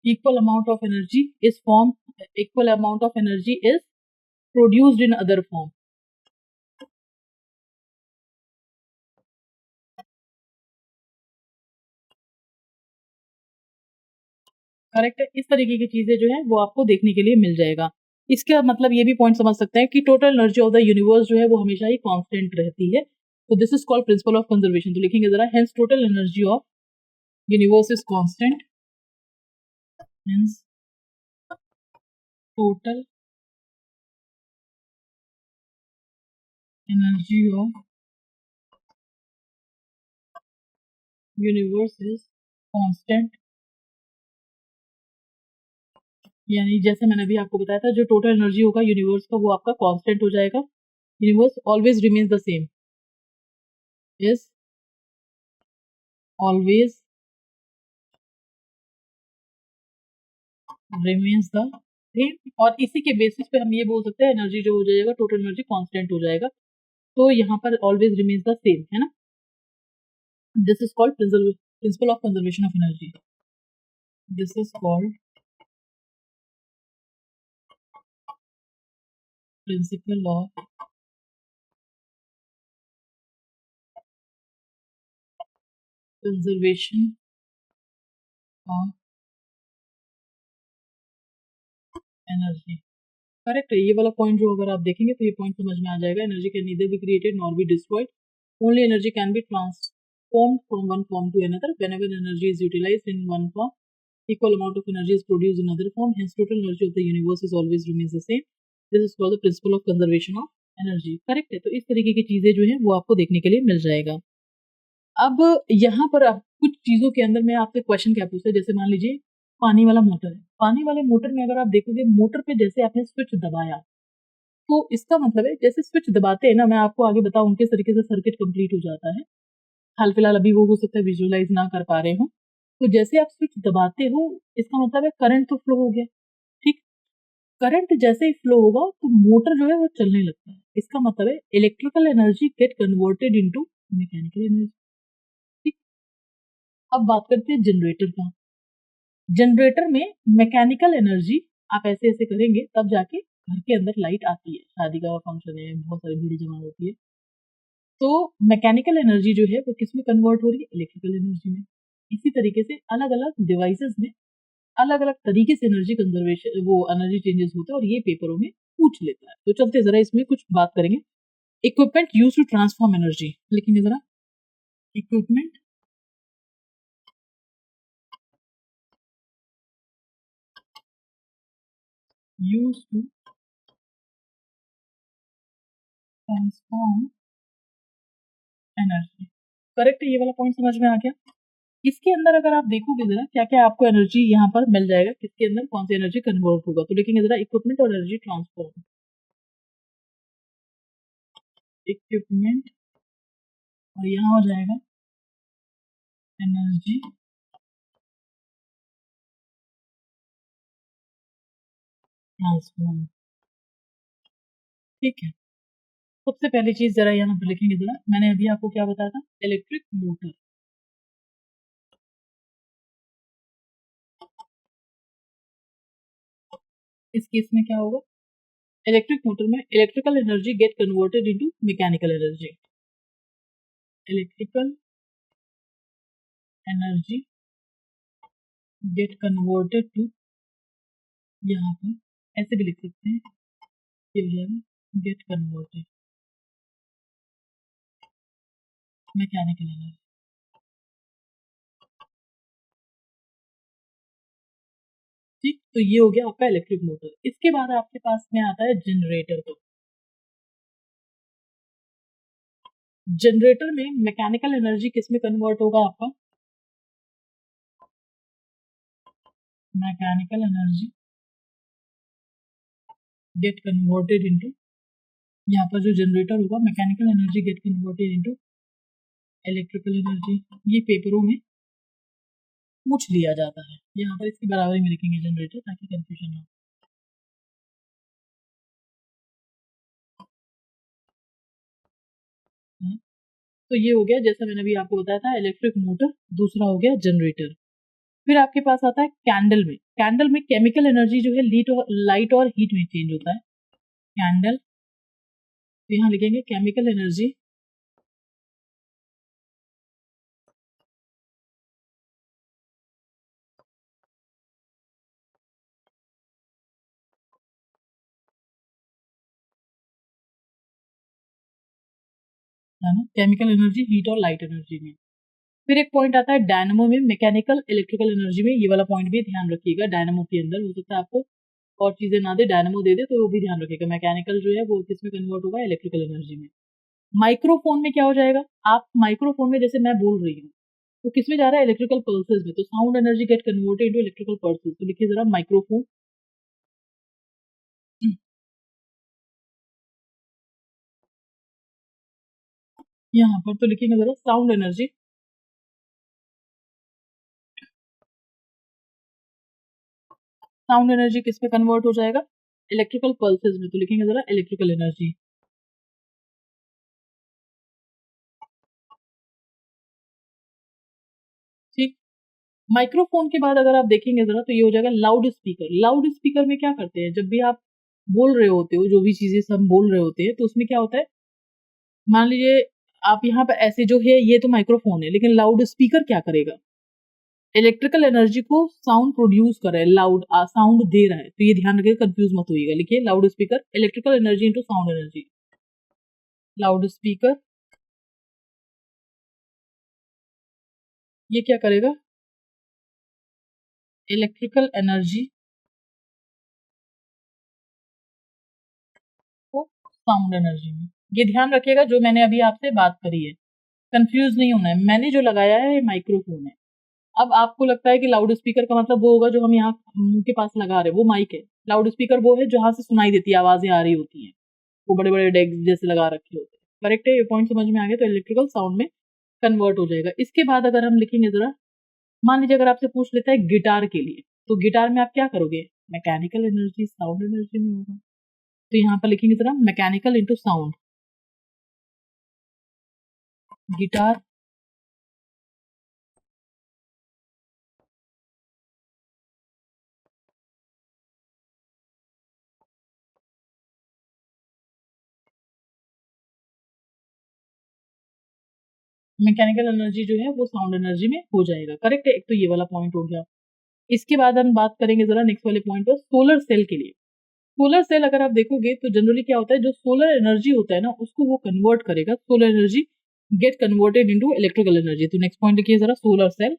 equal amount of energy is formed, equal amount of energy is produced in other form। Correct है। इस तरीके की चीजें जो है वो आपको देखने के लिए मिल जाएगा। इसका मतलब ये भी पॉइंट समझ सकते हैं कि total energy of the universe जो है वो हमेशा ही कांस्टेंट रहती है। तो this is called principal of conservation. तो लिखेंगे जरा, hence total energy of universe is constant, hence total energy of universe is constant. यानी जैसे मैंने अभी आपको बताया था, जो टोटल एनर्जी होगा यूनिवर्स का वो आपका कांस्टेंट हो जाएगा। Universe always remains the same, is always remains the same. और इसी के बेसिस पे हम ये बोल सकते हैं एनर्जी जो हो जाएगा, टोटल एनर्जी कांस्टेंट हो जाएगा। तो यहाँ पर ऑलवेज रिमेन्स द सेम है ना। This is called principal of conservation of energy. This is called principal of conservation of energy. Correct है। ये वाला पॉइंट जो अगर आप देखेंगे तो ये पॉइंट समझ में आ जाएगा। Energy can neither be created nor be destroyed, only energy can be transformed from one form to another whenever energy is utilised in one form, equal amount of energy is produced in other form, hence total energy of the universe is always remains the same। This is called the principle of conservation of energy। Correct है। तो इस तरीके की चीजें जो है वो आपको देखने के लिए मिल जाएगा। अब यहाँ पर आप कुछ चीजों के अंदर मैं आपसे क्वेश्चन क्या पूछता है, जैसे मान लीजिए पानी वाला मोटर है। पानी वाले मोटर में अगर आप देखोगे, मोटर पे जैसे आपने स्विच दबाया, तो इसका मतलब है जैसे स्विच दबाते हैं ना, मैं आपको आगे बताऊं किस तरीके से सर्किट कंप्लीट हो जाता है। हाल फिलहाल अभी वो हो सकता है विजुअलाइज ना कर पा रहे हो। तो जैसे आप स्विच दबाते हो, इसका मतलब है करंट तो फ्लो हो गया। ठीक, करंट जैसे ही फ्लो होगा तो मोटर जो है वो चलने लगता है। इसका मतलब है electrical energy get converted into mechanical energy. ठीक, अब बात करते हैं जनरेटर का। जनरेटर में मैकेनिकल एनर्जी आप ऐसे ऐसे करेंगे तब जाके घर के अंदर लाइट आती है। शादी का फंक्शन है, बहुत सारी भीड़ जमा होती है, तो मैकेनिकल एनर्जी जो है वो किस में कन्वर्ट हो रही है, इलेक्ट्रिकल एनर्जी में। इसी तरीके से अलग अलग डिवाइसेस में अलग अलग तरीके से एनर्जी कंजर्वेशन, वो एनर्जी चेंजेस होते हैं और ये पेपरों में पूछ लेता है। तो चलते जरा इसमें कुछ बात करेंगे। Equipment use to transform energy, लिखेंगे जरा, equipment use to transform energy. Correct है। ये वाला पॉइंट समझ में आ गया। इसके अंदर अगर आप देखोगे जरा क्या क्या आपको एनर्जी यहाँ पर मिल जाएगा, किसके अंदर कौन सी एनर्जी कन्वर्ट होगा। तो लिखेंगे जरा, इक्विपमेंट और एनर्जी ट्रांसफॉर्म। इक्विपमेंट और यहाँ हो जाएगा एनर्जी ट्रांसफॉर्म। ठीक है। सबसे पहली चीज जरा यहाँ पर लिखेंगे जरा, मैंने अभी आपको क्या बताया था, इलेक्ट्रिक मोटर। इस केस में क्या होगा, इलेक्ट्रिक मोटर में electrical energy get converted into mechanical energy. Electrical energy get converted to, यहाँ पर ऐसे भी लिख सकते हैं, ये हो जाएगा गेट कन्वर्टेड मैकेनिकल एनर्जी। ठीक, तो ये हो गया आपका इलेक्ट्रिक मोटर। इसके बाद आपके पास में आता है जनरेटर का। जनरेटर में मैकेनिकल एनर्जी किस में कन्वर्ट होगा आपका, mechanical energy get converted into, यहाँ पर जो जनरेटर होगा mechanical energy get converted into electrical energy. ये पेपरों में पूछ लिया जाता है। यहाँ पर इसकी बराबरी में लिखेंगे जनरेटर ताकि कंफ्यूजन ना हो। तो ये हो गया, जैसा मैंने अभी आपको बताया था, इलेक्ट्रिक मोटर। दूसरा हो गया जनरेटर। फिर आपके पास आता है कैंडल में। कैंडल में केमिकल एनर्जी जो है लाइट और हीट में चेंज होता है। कैंडल, तो यहाँ लिखेंगे केमिकल एनर्जी है ना, केमिकल एनर्जी हीट और लाइट एनर्जी में। फिर एक पॉइंट आता है डायनेमो में, मैकेनिकल इलेक्ट्रिकल एनर्जी में। ये वाला पॉइंट भी ध्यान रखिएगा। डायनेमो के अंदर हो सकता है आपको और चीजें ना दे, डायनेमो दे दे, तो वो भी ध्यान रखिएगा। मैकेनिकल जो है वो किसमें कन्वर्ट होगा, इलेक्ट्रिकल एनर्जी में। माइक्रोफोन में क्या हो जाएगा, आप माइक्रोफोन में जैसे मैं बोल रही हूँ तो किसमें जा रहा है, इलेक्ट्रिकल पल्सेस में। तो sound energy get converted into electrical pulses. तो लिखिए जरा माइक्रोफोन। यहाँ पर तो लिखेंगे जरा साउंड एनर्जी साउंड एनर्जी किस पे कन्वर्ट हो जाएगा, इलेक्ट्रिकल पल्सेस में। तो लिखेंगे जरा इलेक्ट्रिकल एनर्जी। ठीक। माइक्रोफोन के बाद अगर आप देखेंगे जरा तो ये हो जाएगा लाउड स्पीकर। लाउड स्पीकर में क्या करते हैं, जब भी आप बोल रहे होते हो, जो भी चीजें हम बोल रहे होते हैं, तो उसमें क्या होता है, मान लीजिए आप यहाँ पे ऐसे जो है ये तो माइक्रोफोन है, लेकिन लाउड स्पीकर क्या करेगा, इलेक्ट्रिकल एनर्जी को साउंड प्रोड्यूस कर रहा है, लाउड साउंड दे रहा है। तो ये ध्यान रखिए, कंफ्यूज मत होइएगा। लिखिए loud speaker, electrical energy into sound energy. Loud speaker ये क्या करेगा, इलेक्ट्रिकल एनर्जी को साउंड एनर्जी में। ये ध्यान रखिएगा जो मैंने अभी आपसे बात करी है, कंफ्यूज नहीं होना है। मैंने जो लगाया है ये माइक्रोफोन है। अब आपको लगता है कि लाउड स्पीकर का मतलब वो होगा जो हम यहाँ मुंह के पास लगा रहे हैं, वो माइक है। लाउड स्पीकर वो है जहां से सुनाई देती है, आवाजें आ रही होती हैं, वो बड़े बड़े डेस्क जैसे लगा रखे होते हैं। करेक्ट है, ये पॉइंट समझ में आ गया। तो इलेक्ट्रिकल साउंड में कन्वर्ट हो जाएगा। इसके बाद अगर हम लिखेंगे जरा, मान लीजिए अगर आपसे पूछ लेता है गिटार के लिए, तो गिटार में आप क्या करोगे, मैकेनिकल एनर्जी साउंड एनर्जी में होगा। तो यहाँ पर लिखेंगे जरा mechanical into sound. Guitar mechanical energy जो है वो साउंड एनर्जी में हो जाएगा। करेक्ट है, एक तो ये वाला पॉइंट हो गया। इसके बाद हम बात करेंगे जरा नेक्स्ट वाले पॉइंट पर, सोलर सेल के लिए। सोलर सेल अगर आप देखोगे तो जनरली क्या होता है, जो सोलर एनर्जी होता है ना उसको वो कन्वर्ट करेगा। Solar energy get converted into electrical energy. तो नेक्स्ट पॉइंट लिखिए जरा सोलर सेल।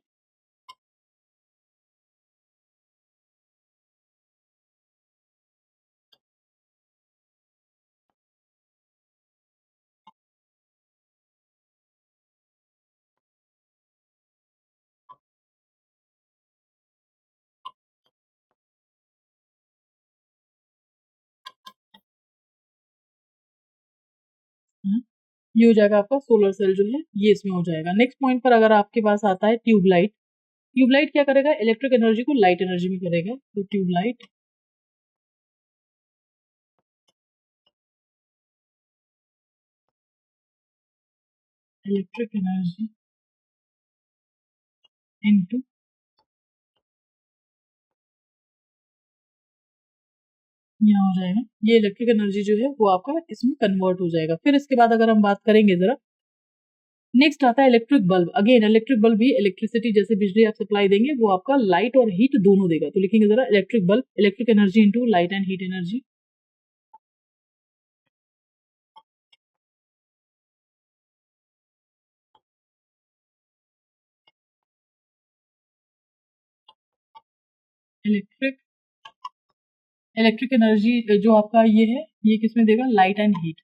ये हो जाएगा आपका सोलर सेल जो है, ये इसमें हो जाएगा। नेक्स्ट पॉइंट पर अगर आपके पास आता है ट्यूबलाइट। ट्यूबलाइट क्या करेगा, इलेक्ट्रिक एनर्जी को लाइट एनर्जी में करेगा। तो ट्यूबलाइट इलेक्ट्रिक एनर्जी इनटू, यहाँ हो जाएगा, ये इलेक्ट्रिक एनर्जी जो है वो आपका इसमें कन्वर्ट हो जाएगा। फिर इसके बाद अगर हम बात करेंगे जरा, नेक्स्ट आता है electric bulb. Again electric bulb भी इलेक्ट्रिसिटी जैसे बिजली आप सप्लाई देंगे वो आपका लाइट और हीट दोनों देगा। तो लिखेंगे जरा electric bulb, electric energy into light and heat energy. Electric electric energy जो आपका ये है, ये किसमें देगा, लाइट एंड हीट,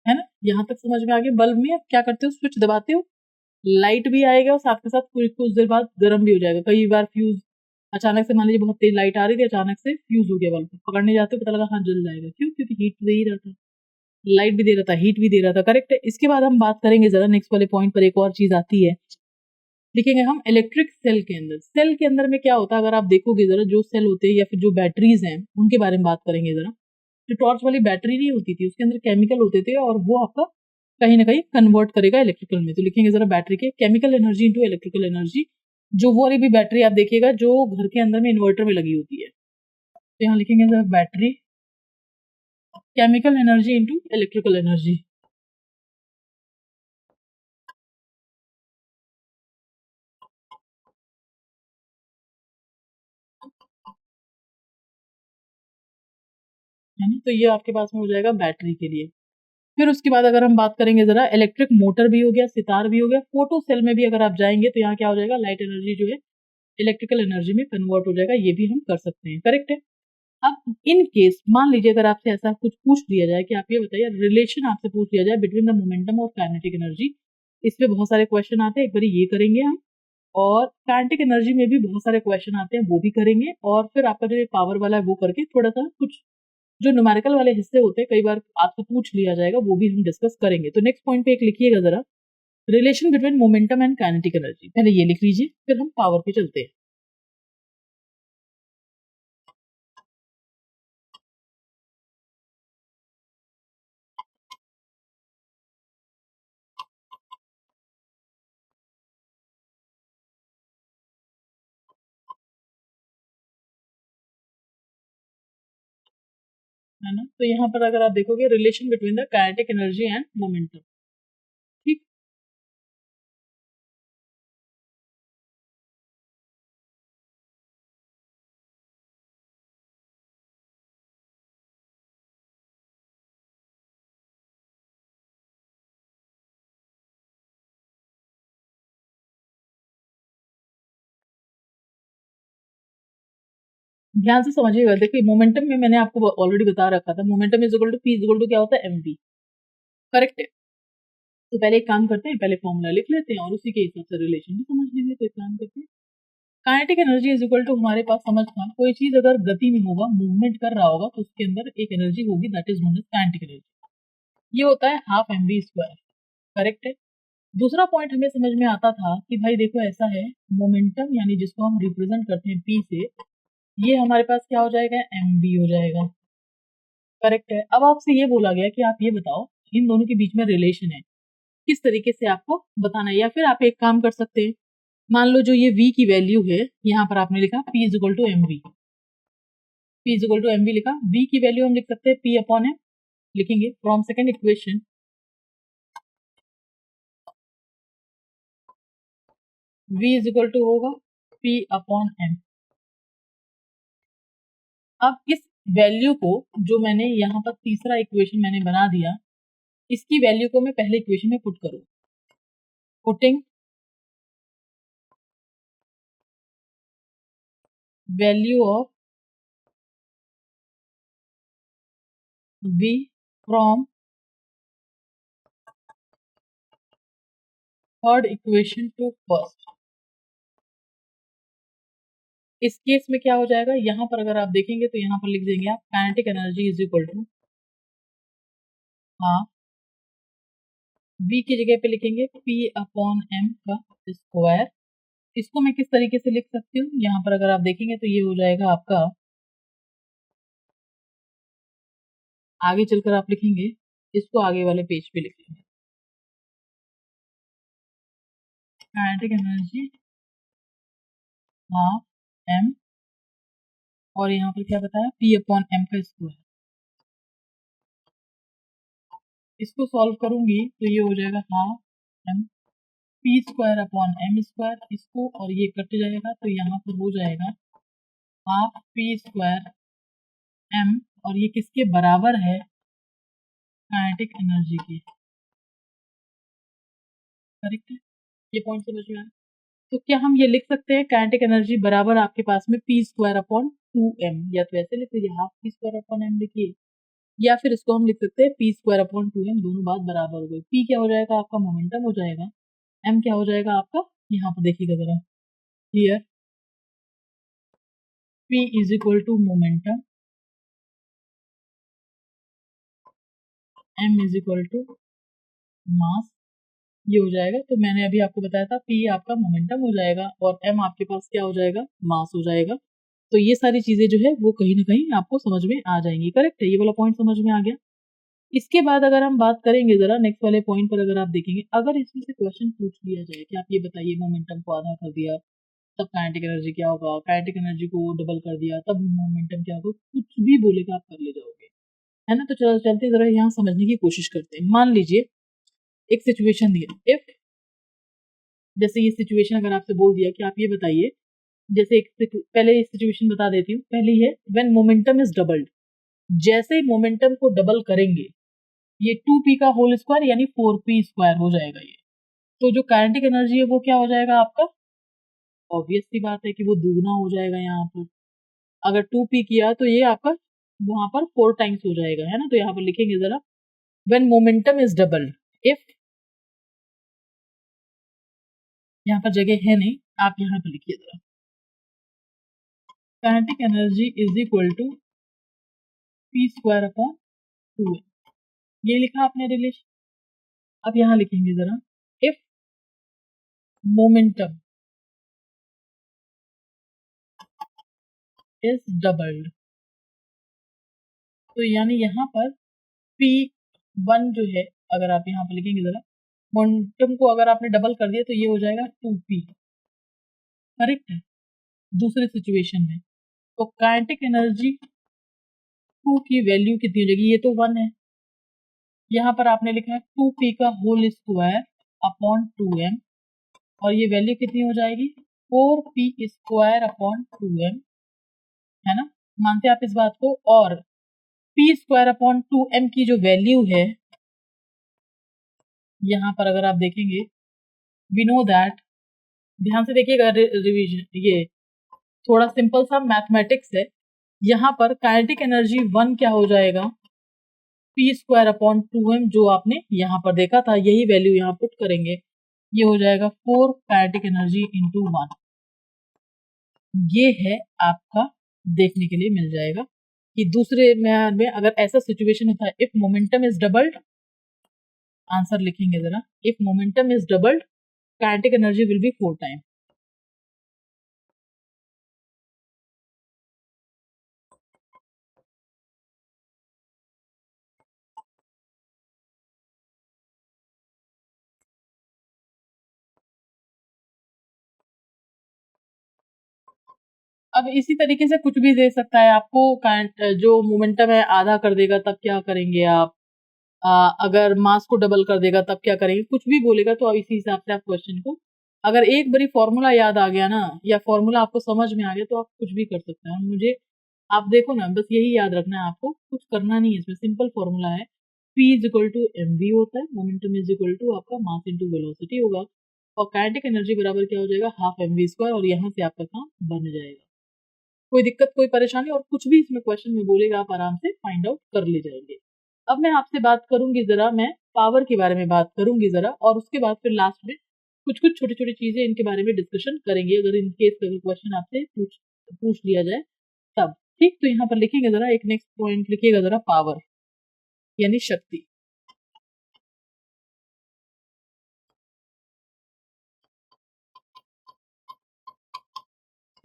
है ना। यहाँ तक समझ में आ गया। बल्ब में आप क्या करते हो, स्विच दबाते हो, लाइट भी आएगा और साथ के साथ कुछ कुछ देर बाद गर्म भी हो जाएगा। कई बार फ्यूज अचानक से, मान लीजिए बहुत तेज लाइट आ रही थी, अचानक से फ्यूज हो गया बल्ब, पकड़ने जाते हो पता लगा हाँ जल जाएगा। क्यों, क्योंकि हीट दे ही रहा था। लाइट भी दे रहा था, हीट भी दे रहा था, करेक्ट है। इसके बाद हम बात करेंगे जरा नेक्स्ट वाले पॉइंट पर, एक और चीज आती है, लिखेंगे हम इलेक्ट्रिक सेल के अंदर। सेल के अंदर में क्या होता है, अगर आप देखोगे जरा, जो सेल होते हैं या फिर जो बैटरीज हैं उनके बारे में बात करेंगे जरा। जो टॉर्च वाली बैटरी नहीं होती थी, उसके अंदर केमिकल होते थे और वो आपका कहीं ना कहीं कन्वर्ट करेगा इलेक्ट्रिकल में। तो लिखेंगे जरा बैटरी के chemical energy into electrical energy. जो वो वाली भी बैटरी आप देखिएगा जो घर के अंदर में इन्वर्टर में लगी होती है, तो यहाँ लिखेंगे जरा battery chemical energy into electrical energy. है ना, तो ये आपके पास में हो जाएगा बैटरी के लिए। फिर उसके बाद अगर हम बात करेंगे जरा, इलेक्ट्रिक मोटर भी हो गया, सितार भी हो गया, फोटो सेल में भी अगर आप जाएंगे तो यहाँ क्या हो जाएगा, लाइट एनर्जी जो है इलेक्ट्रिकल एनर्जी में कन्वर्ट हो जाएगा। ये भी हम कर सकते हैं, करेक्ट है। अब इन केस मान लीजिए अगर आपसे ऐसा कुछ पूछ लिया जाए कि आप ये बताइए, रिलेशन आपसे पूछ लिया जाए बिटवीन द मोमेंटम और काइनेटिक एनर्जी, इस पे बहुत सारे क्वेश्चन आते हैं, एक बार ये करेंगे हम। और काइनेटिक एनर्जी में भी बहुत सारे क्वेश्चन आते हैं, वो भी करेंगे। और फिर आपका जो पावर वाला है वो करके थोड़ा सा कुछ जो न्यूमेरिकल वाले हिस्से होते हैं, कई बार आपसे पूछ लिया जाएगा, वो भी हम डिस्कस करेंगे। तो नेक्स्ट पॉइंट पे एक लिखिएगा जरा, relation between momentum and kinetic energy. पहले ये लिख लीजिए, फिर हम पावर पे चलते हैं। है ना, तो यहाँ पर अगर आप देखोगे, relation between the kinetic energy and momentum, ठीक। ध्यान से समझिएगा, देखिए मोमेंटम में मैंने आपको ऑलरेडी बता रखा था, momentum is equal to P is equal to क्या होता है, एम वी, करेक्ट है। तो पहले एक काम करते हैं, पहले फॉर्मूला लिख लेते हैं और उसी के हिसाब से रिलेशन भी समझ लेंगे। तो एक काम करते हैं, kinetic energy is equal to, हमारे पास समझ था, कोई चीज अगर गति में होगा, मूवमेंट कर रहा होगा, तो उसके अंदर एक एनर्जी होगी, that is known as kinetic energy. ये होता है half m v square, correct है। दूसरा पॉइंट हमें समझ में आता था कि भाई देखो ऐसा है, मोमेंटम यानी जिसको हम रिप्रेजेंट करते हैं पी से, ये हमारे पास क्या हो जाएगा, एम वी हो जाएगा, करेक्ट है। अब आपसे ये बोला गया कि आप ये बताओ इन दोनों के बीच में रिलेशन है, किस तरीके से आपको बताना है। या फिर आप एक काम कर सकते हैं, मान लो जो ये v की वैल्यू है, यहाँ पर आपने लिखा p is equal to m v, p is equal to m v लिखा, v की वैल्यू हम लिख सकते हैं p अपॉन एम, लिखेंगे from second equation v is equal to होगा p अपॉन एम। अब इस वैल्यू को, जो मैंने यहाँ पर तीसरा इक्वेशन मैंने बना दिया, इसकी वैल्यू को मैं पहले इक्वेशन में पुट करूँ, putting value of v from third equation two first. इस केस में क्या हो जाएगा, यहाँ पर अगर आप देखेंगे तो यहाँ पर लिख देंगे आप kinetic energy is equal to, हाँ, v की जगह पे लिखेंगे p अपॉन m का स्क्वायर। इसको मैं किस तरीके से लिख सकती हूँ, यहाँ पर अगर आप देखेंगे तो ये हो जाएगा आपका, आगे चलकर आप लिखेंगे, इसको आगे वाले पेज पे लिख लेंगे, काइनेटिक एनर्जी हाफ m, और यहाँ पर क्या बताया, p अपॉन m का स्क्वायर। इसको सॉल्व करूंगी तो ये हो जाएगा half m p square upon m square, इसको और ये कट जाएगा तो यहाँ पर हो जाएगा हाफ p स्क्वायर m, और ये किसके बराबर है, काइनेटिक एनर्जी के, करेक्ट है। ये पॉइंट समझ में आया। तो क्या हम ये लिख सकते हैं, काइनेटिक एनर्जी बराबर आपके पास में पी स्क्वायर अपॉन 2m, या तो ऐसे लिख लीजिए half P square upon m लिखिए, या फिर इसको हम लिख सकते हैं पी स्क्वायर अपॉन 2m, दोनों बात बराबर हो गई। पी क्या हो जाएगा आपका, मोमेंटम हो जाएगा, m क्या हो जाएगा आपका, यहाँ पर देखिएगा जरा, here p is equal to momentum m is equal to mass, ये हो जाएगा। तो मैंने अभी आपको बताया था p आपका मोमेंटम हो जाएगा और m आपके पास क्या हो जाएगा, मास हो जाएगा। तो ये सारी चीजें जो है वो कहीं ना कहीं आपको समझ में आ जाएंगी। करेक्ट है, ये वाला पॉइंट समझ में आ गया। इसके बाद अगर हम बात करेंगे जरा नेक्स्ट वाले पॉइंट पर, अगर आप देखेंगे, अगर इसमें से क्वेश्चन पूछ लिया जाए कि आप ये बताइए मोमेंटम को आधा कर दिया तब काइनेटिक एनर्जी क्या होगा, काइनेटिक एनर्जी को डबल कर दिया तब मोमेंटम क्या होगा, कुछ भी बोलेगा आप कर ले जाओगे, है ना। तो चलो चलते जरा यहाँ समझने की कोशिश करते हैं। मान लीजिए एक सिचुएशन दिया, इफ, जैसे ये सिचुएशन अगर आपसे बोल दिया कि आप ये बताइए, जैसे पहले इस सिचुएशन बता देती हूँ। पहली है व्हेन मोमेंटम इज डबल्ड, जैसे ही मोमेंटम को डबल करेंगे ये 2p का होल स्क्वायर यानी 4p स्क्वायर हो जाएगा ये। तो जो काइनेटिक एनर्जी है वो क्या हो जाएगा आपका, ऑब्वियस सी बात है कि वो दुगना हो जाएगा। यहाँ पर अगर 2p किया तो ये आपका वहां पर 4 टाइम्स हो जाएगा, है ना। तो यहाँ पर लिखेंगे जरा, when momentum is doubled, if, यहाँ पर जगह है नहीं, आप यहाँ पर लिखिए जरा, kinetic energy is equal to p square upon 2m, ये लिखा आपने रिलेशन। अब यहाँ लिखेंगे जरा, इफ मोमेंटम इज डबल्ड, तो यानी यहाँ पर p1 जो है, अगर आप यहाँ पर लिखेंगे जरा, मोमेंटम को अगर आपने डबल कर दिया तो ये हो जाएगा 2p। करेक्ट है। दूसरे सिचुएशन में तो काइनेटिक एनर्जी 2 की वैल्यू कितनी हो जाएगी, ये तो 1 है, यहाँ पर आपने लिखा है 2p का होल स्क्वायर अपॉन 2m, और ये वैल्यू कितनी हो जाएगी, 4p स्क्वायर अपॉन 2m, है ना। मानते हैं आप इस बात को। और p स्क्वायर अपॉन 2m की जो वैल्यू है, यहाँ पर अगर आप देखेंगे, वी नो दैट, ध्यान से देखिएगा रिवीजन, ये थोड़ा सिंपल सा मैथमेटिक्स है। यहाँ पर काइनेटिक एनर्जी 1 क्या हो जाएगा, p स्क्वायर अपॉन 2m, जो आपने यहाँ पर देखा था यही वैल्यू यहाँ पुट करेंगे, ये हो जाएगा 4 काइनेटिक एनर्जी इंटू 1। ये है आपका, देखने के लिए मिल जाएगा कि दूसरे में अगर ऐसा सिचुएशन होता है, if momentum is doubled, answer लिखेंगे जरा, if momentum is doubled kinetic energy will be 4 time. अब इसी तरीके से कुछ भी दे सकता है आपको, जो मोमेंटम है आधा कर देगा तब क्या करेंगे आप, अगर मास को डबल कर देगा तब क्या करेंगे, कुछ भी बोलेगा। तो अब इसी हिसाब से आप क्वेश्चन को, अगर एक बारी फॉर्मूला याद आ गया ना, या फॉर्मूला आपको समझ में आ गया, तो आप कुछ भी कर सकते हैं। मुझे आप देखो ना, बस यही याद रखना है आपको, कुछ करना नहीं है इसमें, सिंपल फॉर्मूला है, P is equal to m v होता है, मोमेंटम इज इक्वल टू आपका मास इंटू वेलोसिटी होगा, और काइनेटिक एनर्जी बराबर क्या हो जाएगा, हाफ एम वी स्क्वायर, और यहाँ से आपका काम बन जाएगा। कोई दिक्कत कोई परेशानी, और कुछ भी इसमें क्वेश्चन में बोलेगा आप आराम से फाइंड आउट कर ले जाएंगे। अब मैं आपसे बात करूंगी जरा, मैं पावर के बारे में बात करूंगी जरा, और उसके बाद फिर लास्ट में कुछ कुछ छोटी छोटी चीजें इनके बारे में डिस्कशन करेंगे, अगर इन केस अगर क्वेश्चन आपसे पूछ लिया जाए तब। ठीक, तो यहाँ पर लिखेंगे जरा, एक नेक्स्ट पॉइंट लिखिएगा जरा, पावर यानी शक्ति।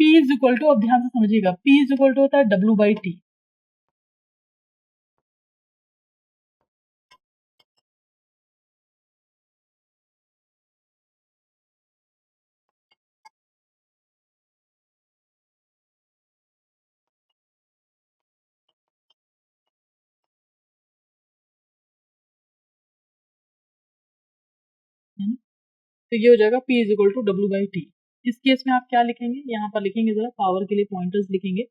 P इज इक्वल टू, अब ध्यान से समझिएगा, P इज इक्वल टू होता है W/T। है ना। तो ये हो जाएगा P is equal to W/T। इस केस में आप क्या लिखेंगे, यहाँ पर लिखेंगे जरा, पावर के लिए पॉइंटर्स लिखेंगे,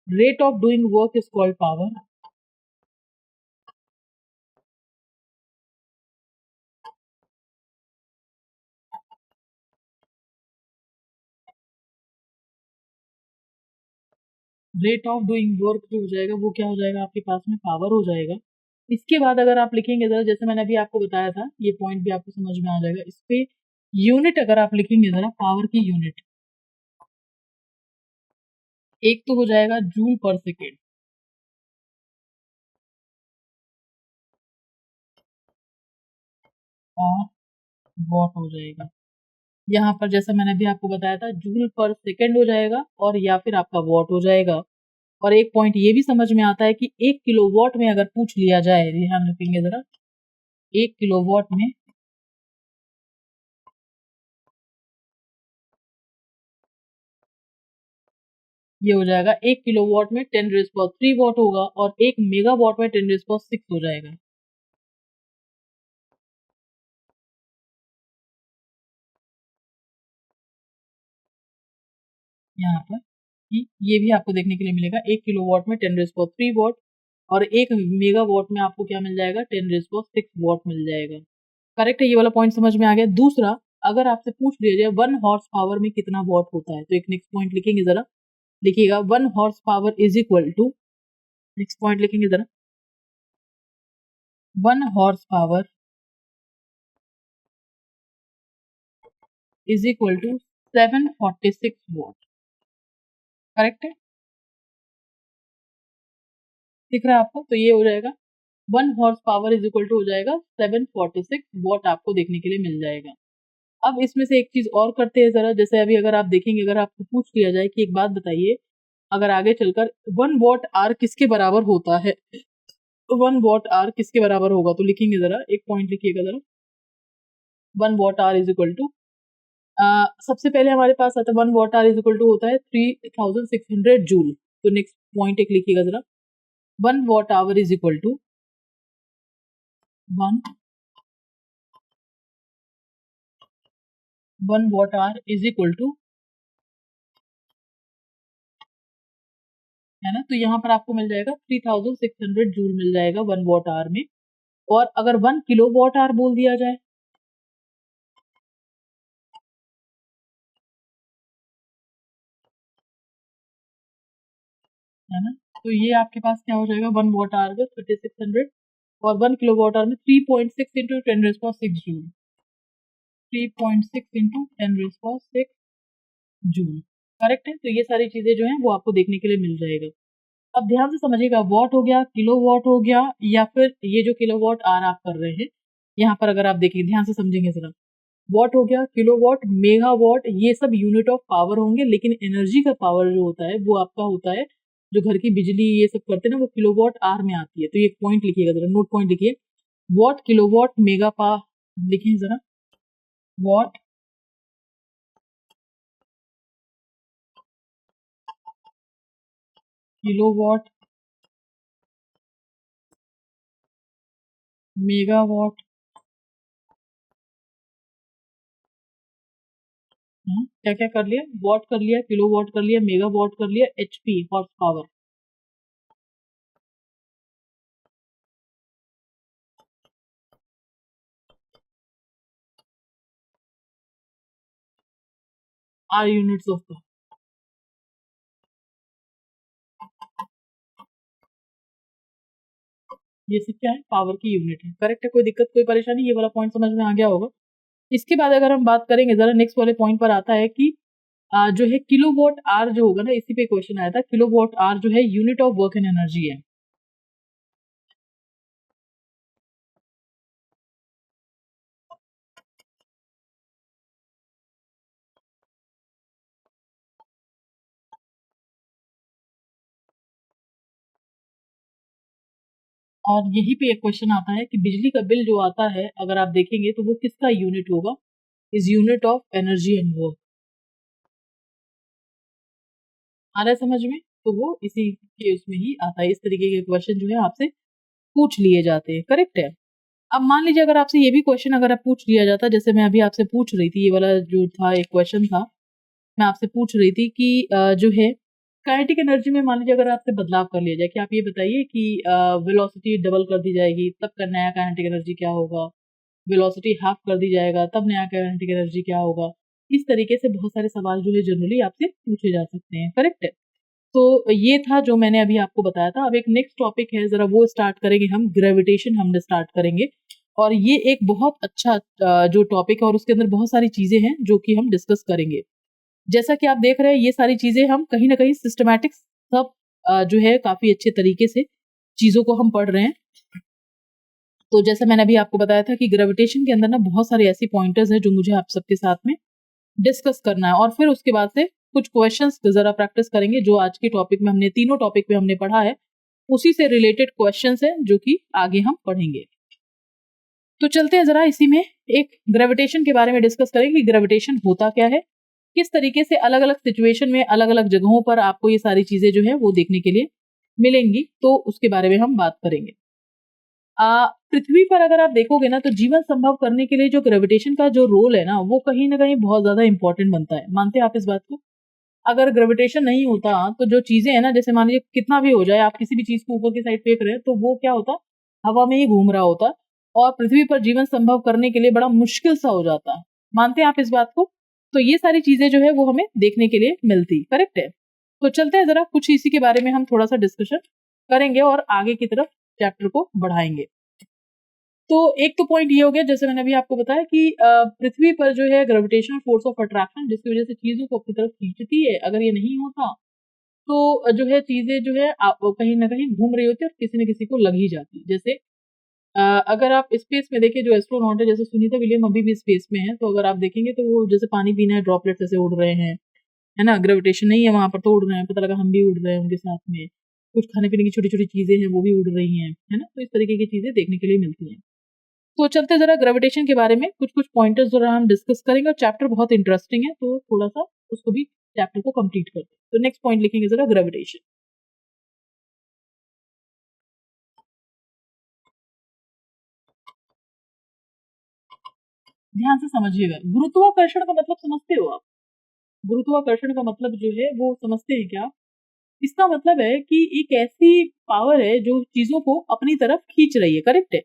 rate of doing work is called power, rate of doing work जो हो जाएगा वो क्या हो जाएगा आपके पास में, पावर हो जाएगा। इसके बाद अगर आप लिखेंगे जरा, जैसे मैंने अभी आपको बताया था, ये पॉइंट भी आपको समझ में आ जाएगा। इस पे यूनिट अगर आप लिखेंगे जरा, पावर की यूनिट, एक तो हो जाएगा जूल पर सेकेंड, और वॉट हो जाएगा। यहाँ पर जैसा मैंने अभी आपको बताया था जूल पर सेकेंड हो जाएगा और या फिर आपका वॉट हो जाएगा। और एक पॉइंट ये भी समझ में आता है कि 1 किलोवाट में अगर पूछ लिया जाए, ध्यान रखेंगे जरा, 1 किलोवाट में ये हो जाएगा 1 किलोवाट में 10⁻³ वॉट होगा और 1 मेगावाट में 10⁻6 हो जाएगा। यहाँ पर कि ये भी आपको देखने के लिए मिलेगा 1 किलोवाट में 10⁻³ वॉट और 1 मेगावाट में आपको क्या मिल जाएगा 10⁻6 वॉट मिल जाएगा। करेक्ट है, ये वाला पॉइंट समझ में आ गया। दूसरा, अगर आपसे पूछ लिया जाए 1 हॉर्स पावर में कितना वॉट होता है, तो एक नेक्स्ट पॉइंट लिखेंगे जरा, लिखिएगा 1 horsepower is equal to, next point लिखेंगे जरा, 1 horsepower is equal to 746 watt. Correct है, दिख रहा है आपको? तो ये हो जाएगा 1 horsepower is equal to हो जाएगा 746 वॉट आपको देखने के लिए मिल जाएगा। अब इसमें से एक चीज और करते हैं जरा, जैसे अभी अगर आप देखेंगे, अगर आपको पूछ लिया जाए कि एक बात बताइए, अगर आगे चलकर 1 वॉट आर किसके बराबर होता है, 1 वॉट आर किसके बराबर होगा, तो लिखेंगे जरा, एक पॉइंट लिखिएगा जरा, 1 watt hour is equal to, सबसे पहले हमारे पास आता है 1 watt hour is equal to होता है 3600 जूल। तो नेक्स्ट पॉइंट एक लिखिएगा जरा, 1 watt hour is equal to 1 watt hour is equal to, है ना? तो यहाँ पर आपको मिल जाएगा 3600 जूल मिल जाएगा 1 वॉट आवर में। और अगर 1 किलो वॉट आवर बोल दिया जाए, है ना, तो ये आपके पास क्या हो जाएगा 1 वॉट आवर में 3600 और 1 किलो वॉट आवर में 3.6 into 10⁻6 joule, 3.6 into 10⁻6 joule. Correct है, तो ये सारी चीजें जो हैं वो आपको देखने के लिए मिल जाएगा। अब ध्यान से समझिएगा, वॉट हो गया, किलो वॉट हो गया, या फिर ये जो किलो वॉट आर आप कर रहे हैं, यहाँ पर अगर आप देखिए ध्यान से समझेंगे जरा, वॉट हो गया, किलोवाट, मेगावाट, ये सब यूनिट ऑफ पावर होंगे, लेकिन एनर्जी का पावर जो होता है वो आपका होता है, जो घर की बिजली ये सब करते हैं ना, वो किलोवाट आर में आती है। तो ये पॉइंट लिखिएगा जरा, नोट पॉइंट लिखिए, वॉट किलोवाट मेगा पा, लिखिए जरा, वॉट किलोवाट मेगावाट, क्या क्या कर लिया, वॉट कर लिया, किलोवाट कर लिया, मेगावाट कर लिया, HP horsepower. Are units of power, ये सब क्या है, पावर की यूनिट है। करेक्ट है, कोई दिक्कत कोई परेशानी, ये वाला पॉइंट समझ में आ गया होगा। इसके बाद अगर हम बात करेंगे जरा, नेक्स्ट वाले पॉइंट पर आता है कि जो है किलोवाट आर जो होगा ना, इसी पे क्वेश्चन आया था, किलोवाट आर जो है unit of work and energy है। और यही पे एक क्वेश्चन आता है कि बिजली का बिल जो आता है, अगर आप देखेंगे तो वो किसका यूनिट होगा, is unit of energy and work. आ रहा है समझ में? तो वो इसी के उसमें ही आता है, इस तरीके के क्वेश्चन जो है आपसे पूछ लिए जाते हैं। करेक्ट है। अब मान लीजिए अगर आपसे ये भी क्वेश्चन अगर आप पूछ लिया जाता, जैसे मैं अभी आपसे पूछ रही थी, ये वाला जो था एक क्वेश्चन था, मैं आपसे पूछ रही थी कि जो है काइनेटिक एनर्जी में मान लीजिए अगर आपसे बदलाव कर लिया जाए, कि आप ये बताइए कि वेलोसिटी डबल कर दी जाएगी तब का नया काइनेटिक एनर्जी क्या होगा, वेलोसिटी हाफ कर दी जाएगा तब नया काइनेटिक एनर्जी क्या होगा। इस तरीके से बहुत सारे सवाल जो है जनरली आपसे पूछे जा सकते हैं। करेक्ट है। तो ये था जो मैंने अभी आपको बताया था। अब एक नेक्स्ट टॉपिक है, जरा वो स्टार्ट करेंगे हम, ग्रेविटेशन हमने स्टार्ट करेंगे। और ये एक बहुत अच्छा जो टॉपिक है और उसके अंदर बहुत सारी चीजें हैं जो कि हम डिस्कस करेंगे। जैसा कि आप देख रहे हैं, ये सारी चीजें हम कहीं ना कहीं सिस्टमैटिक सब जो है काफी अच्छे तरीके से चीजों को हम पढ़ रहे हैं। तो जैसे मैंने अभी आपको बताया था कि ग्रेविटेशन के अंदर ना बहुत सारे ऐसी पॉइंटर्स हैं जो मुझे आप सबके साथ में डिस्कस करना है, और फिर उसके बाद से कुछ क्वेश्चंस जरा प्रैक्टिस करेंगे जो आज के टॉपिक में हमने तीनों टॉपिक में हमने पढ़ा है, उसी से रिलेटेड क्वेश्चंस हैं जो कि आगे हम पढ़ेंगे। तो चलते हैं जरा इसी में एक ग्रेविटेशन के बारे में डिस्कस करेंगे कि ग्रेविटेशन होता क्या है, किस तरीके से अलग अलग सिचुएशन में अलग अलग जगहों पर आपको ये सारी चीजें जो है वो देखने के लिए मिलेंगी, तो उसके बारे में हम बात करेंगे। पृथ्वी पर अगर आप देखोगे ना तो जीवन संभव करने के लिए जो ग्रेविटेशन का जो रोल है ना वो कहीं ना कहीं बहुत ज्यादा इंपॉर्टेंट बनता है। मानते हैं आप इस बात को? अगर ग्रेविटेशन नहीं होता तो जो चीजें है ना, जैसे मान लीजिए कितना भी हो जाए, आप किसी भी चीज को ऊपर की साइड फेंक रहे हैं तो वो क्या होता, हवा में ही घूम रहा होता, और पृथ्वी पर जीवन संभव करने के लिए बड़ा मुश्किल सा हो जाता। मानते हैं आप इस बात को? तो ये सारी चीजें जो है वो हमें देखने के लिए मिलती, करेक्ट है। तो चलते हैं जरा कुछ इसी के बारे में हम थोड़ा सा डिस्कशन करेंगे और आगे की तरफ चैप्टर को बढ़ाएंगे। तो एक तो पॉइंट ये हो गया, जैसे मैंने अभी आपको बताया कि पृथ्वी पर जो है ग्रेविटेशनल फोर्स ऑफ अट्रैक्शन जिसकी वजह से चीजों को अपनी तरफ खींचती है, अगर ये नहीं होता तो जो है चीजें जो है कहीं ना कहीं घूम रही होती है और किसी न किसी को लग ही जाती। जैसे अगर आप स्पेस में देखें, जो एस्ट्रोनॉट है जैसे सुनीता विलियम अभी भी स्पेस में है, तो अगर आप देखेंगे तो वो जैसे पानी पीना है, ड्रॉपलेट्स ऐसे उड़ रहे हैं, है ना, ग्रेविटेशन नहीं है वहां पर तो उड़ रहे हैं, पता लगा हम भी उड़ रहे हैं उनके साथ में। कुछ खाने पीने की छोटी छोटी चीजें हैं वो भी उड़ रही हैं, है ना, तो इस तरीके की चीजें देखने के लिए मिलती हैं। तो चलते जरा ग्रेविटेशन के बारे में कुछ कुछ पॉइंटर्स जरा हम डिस्कस करेंगे, और चैप्टर बहुत इंटरेस्टिंग है तो थोड़ा सा उसको भी चैप्टर को कंप्लीट करते हैं। तो नेक्स्ट पॉइंट लिखेंगे जरा ग्रेविटेशन। ध्यान से समझिएगा, गुरुत्वाकर्षण का मतलब समझते हो आप? गुरुत्वाकर्षण का मतलब जो है वो समझते हैं क्या? इसका मतलब है कि एक ऐसी पावर है जो चीजों को अपनी तरफ खींच रही है, करेक्ट है।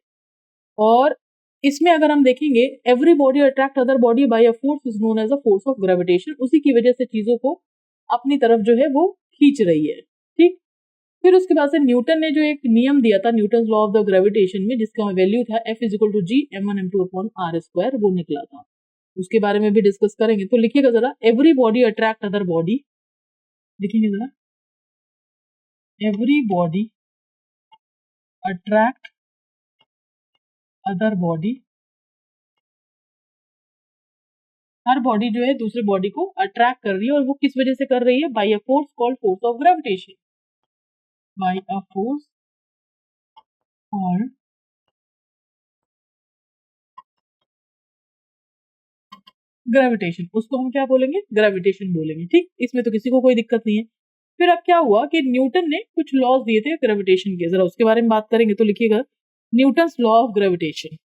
और इसमें अगर हम देखेंगे, every body attract other body by a force is known as a force of gravitation, उसी की वजह से चीजों को अपनी तरफ जो है वो खींच रही है, ठीक। फिर उसके बाद से न्यूटन ने जो एक नियम दिया था, Newton law of the gravitation में, जिसका वैल्यू था F equal to G m1 m2 upon r square, वो निकला था, उसके बारे में भी डिस्कस करेंगे। तो लिखिएगा जरा, every body attract other body, लिखेंगे जरा, every body attract other body, हर बॉडी जो है दूसरे बॉडी को अट्रैक्ट कर रही है, और वो किस वजह से कर रही है? By a force called force of gravitation, by a force called gravitation, उसको हम क्या बोलेंगे? ग्रेविटेशन बोलेंगे, ठीक। इसमें तो किसी को कोई दिक्कत नहीं है। फिर अब क्या हुआ कि न्यूटन ने कुछ लॉज दिए थे ग्रेविटेशन के, जरा उसके बारे में बात करेंगे। तो लिखिएगा, न्यूटन्स लॉ ऑफ ग्रेविटेशन।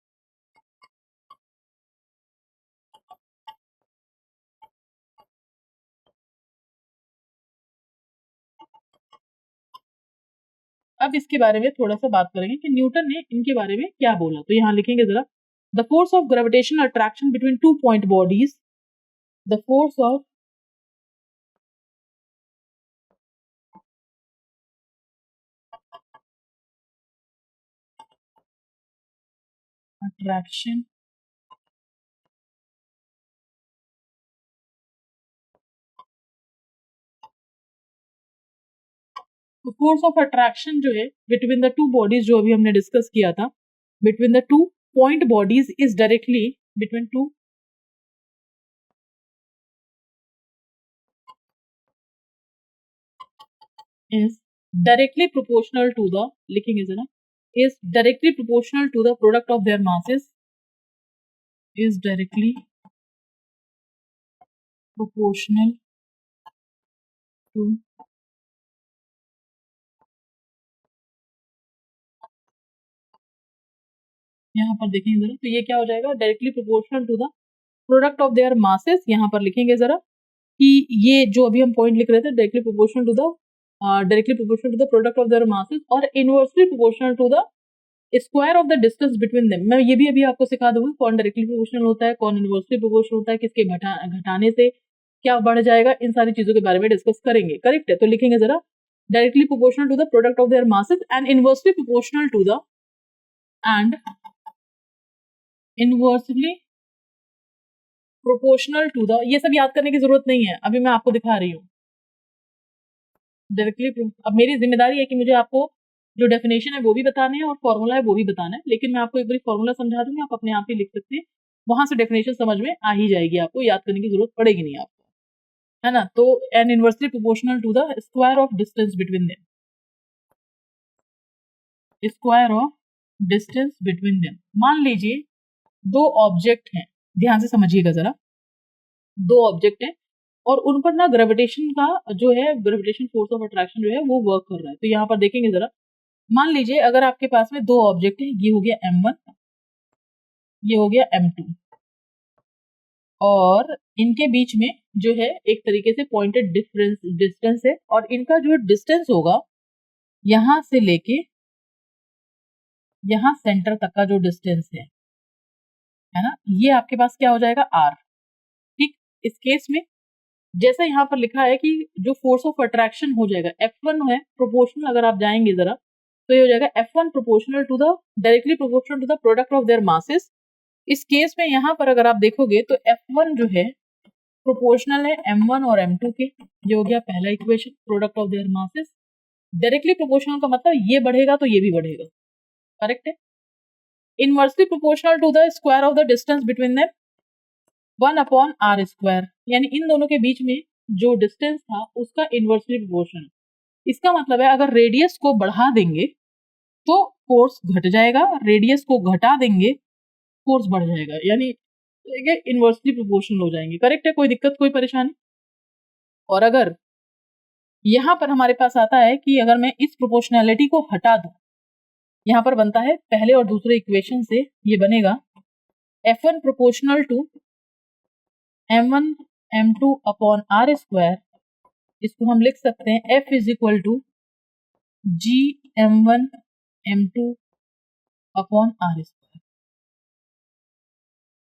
अब इसके बारे में थोड़ा सा बात करेंगे कि न्यूटन ने इनके बारे में क्या बोला। तो यहाँ लिखेंगे जरा, the force of gravitational attraction between two point bodies, the force of attraction तो फोर्स ऑफ अट्रैक्शन जो है बिटवीन द टू बॉडीज, जो अभी हमने डिस्कस किया था, between the two point bodies is directly between two is directly proportional to the, लिखेंगे जरा, is directly proportional to the product of their masses, is directly proportional to, यहाँ पर देखेंगे जरा, तो ये क्या हो जाएगा? Directly proportional to the product of their masses. यहाँ पर लिखेंगे जरा कि ये जो अभी हम पॉइंट लिख रहे थे, directly proportional to the, directly proportional to the product of their masses, और inversely proportional to the square of the distance between them. मैं ये भी अभी आपको सिखा दूंगी कौन डायरेक्टली प्रोपोर्शनल होता है, कौन इनवर्सली प्रोपोर्शनल होता है, किसके घटाने से क्या बढ़ जाएगा, इन सारी चीजों के बारे में डिस्कस करेंगे, करेक्ट है। तो लिखेंगे जरा, directly proportional to the product of their masses and inversely proportional to the, and inversely proportional to the, ये सब याद करने की जरूरत नहीं है, अभी मैं आपको दिखा रही हूँ डायरेक्टली। अब मेरी जिम्मेदारी है कि मुझे आपको जो डेफिनेशन है वो भी बताने हैं और फॉर्मूला है वो भी बताना है, लेकिन मैं आपको एक बार फॉर्मूला समझा दूंगी, आप अपने आप ही लिख सकते हैं, वहां से डेफिनेशन समझ में आ ही जाएगी, आपको याद करने की जरूरत पड़ेगी नहीं आपको, है ना। तो and inversely proportional to the square of distance between them, square of distance between them. मान लीजिए दो ऑब्जेक्ट हैं, ध्यान से समझिएगा जरा, दो ऑब्जेक्ट हैं और उन पर ना ग्रेविटेशन का जो है, ग्रेविटेशन फोर्स ऑफ अट्रैक्शन जो है वो वर्क कर रहा है। तो यहाँ पर देखेंगे जरा, मान लीजिए अगर आपके पास में दो ऑब्जेक्ट है, ये हो गया m1, ये हो गया m2, और इनके बीच में जो है एक तरीके से पॉइंटेड डिस्टेंस है, और इनका जो डिस्टेंस होगा यहां से लेके यहां सेंटर तक का जो डिस्टेंस है ना, ये आपके पास क्या हो जाएगा r। ठीक, इस केस में जैसा यहाँ पर लिखा है कि जो फोर्स ऑफ अट्रैक्शन हो जाएगा F1 है प्रोपोर्शनल, अगर आप जाएंगे जरा तो ये हो जाएगा F1 proportional to the, directly proportional to the product of their masses. इस केस में यहाँ पर अगर आप देखोगे तो F1 जो है प्रोपोर्शनल है M1 और M2 के, ये हो गया पहला equation, product of their masses. Directly proportional का मतलब ये बढ़ेगा तो ये भी बढ़ेगा, करेक्ट है। Inversely proportional to the square of the distance between them 1/r², यानी इन दोनों के बीच में जो डिस्टेंस था उसका इनवर्सली प्रोपोर्शनल। इसका मतलब है अगर रेडियस को बढ़ा देंगे तो फोर्स घट जाएगा, रेडियस को घटा देंगे फोर्स बढ़ जाएगा, यानी ये इनवर्सली प्रोपोर्शनल हो जाएंगे, करेक्ट है, कोई दिक्कत कोई परेशानी। और अगर यहां पर हमारे पास आता है कि अगर मैं इस प्रोपोर्शनैलिटी को हटा दूं, यहां पर बनता है पहले और दूसरे इक्वेशन से, ये बनेगा F1 proportional to M1 M2/r², इसको हम लिख सकते हैं F is equal to G M1 M2/r²,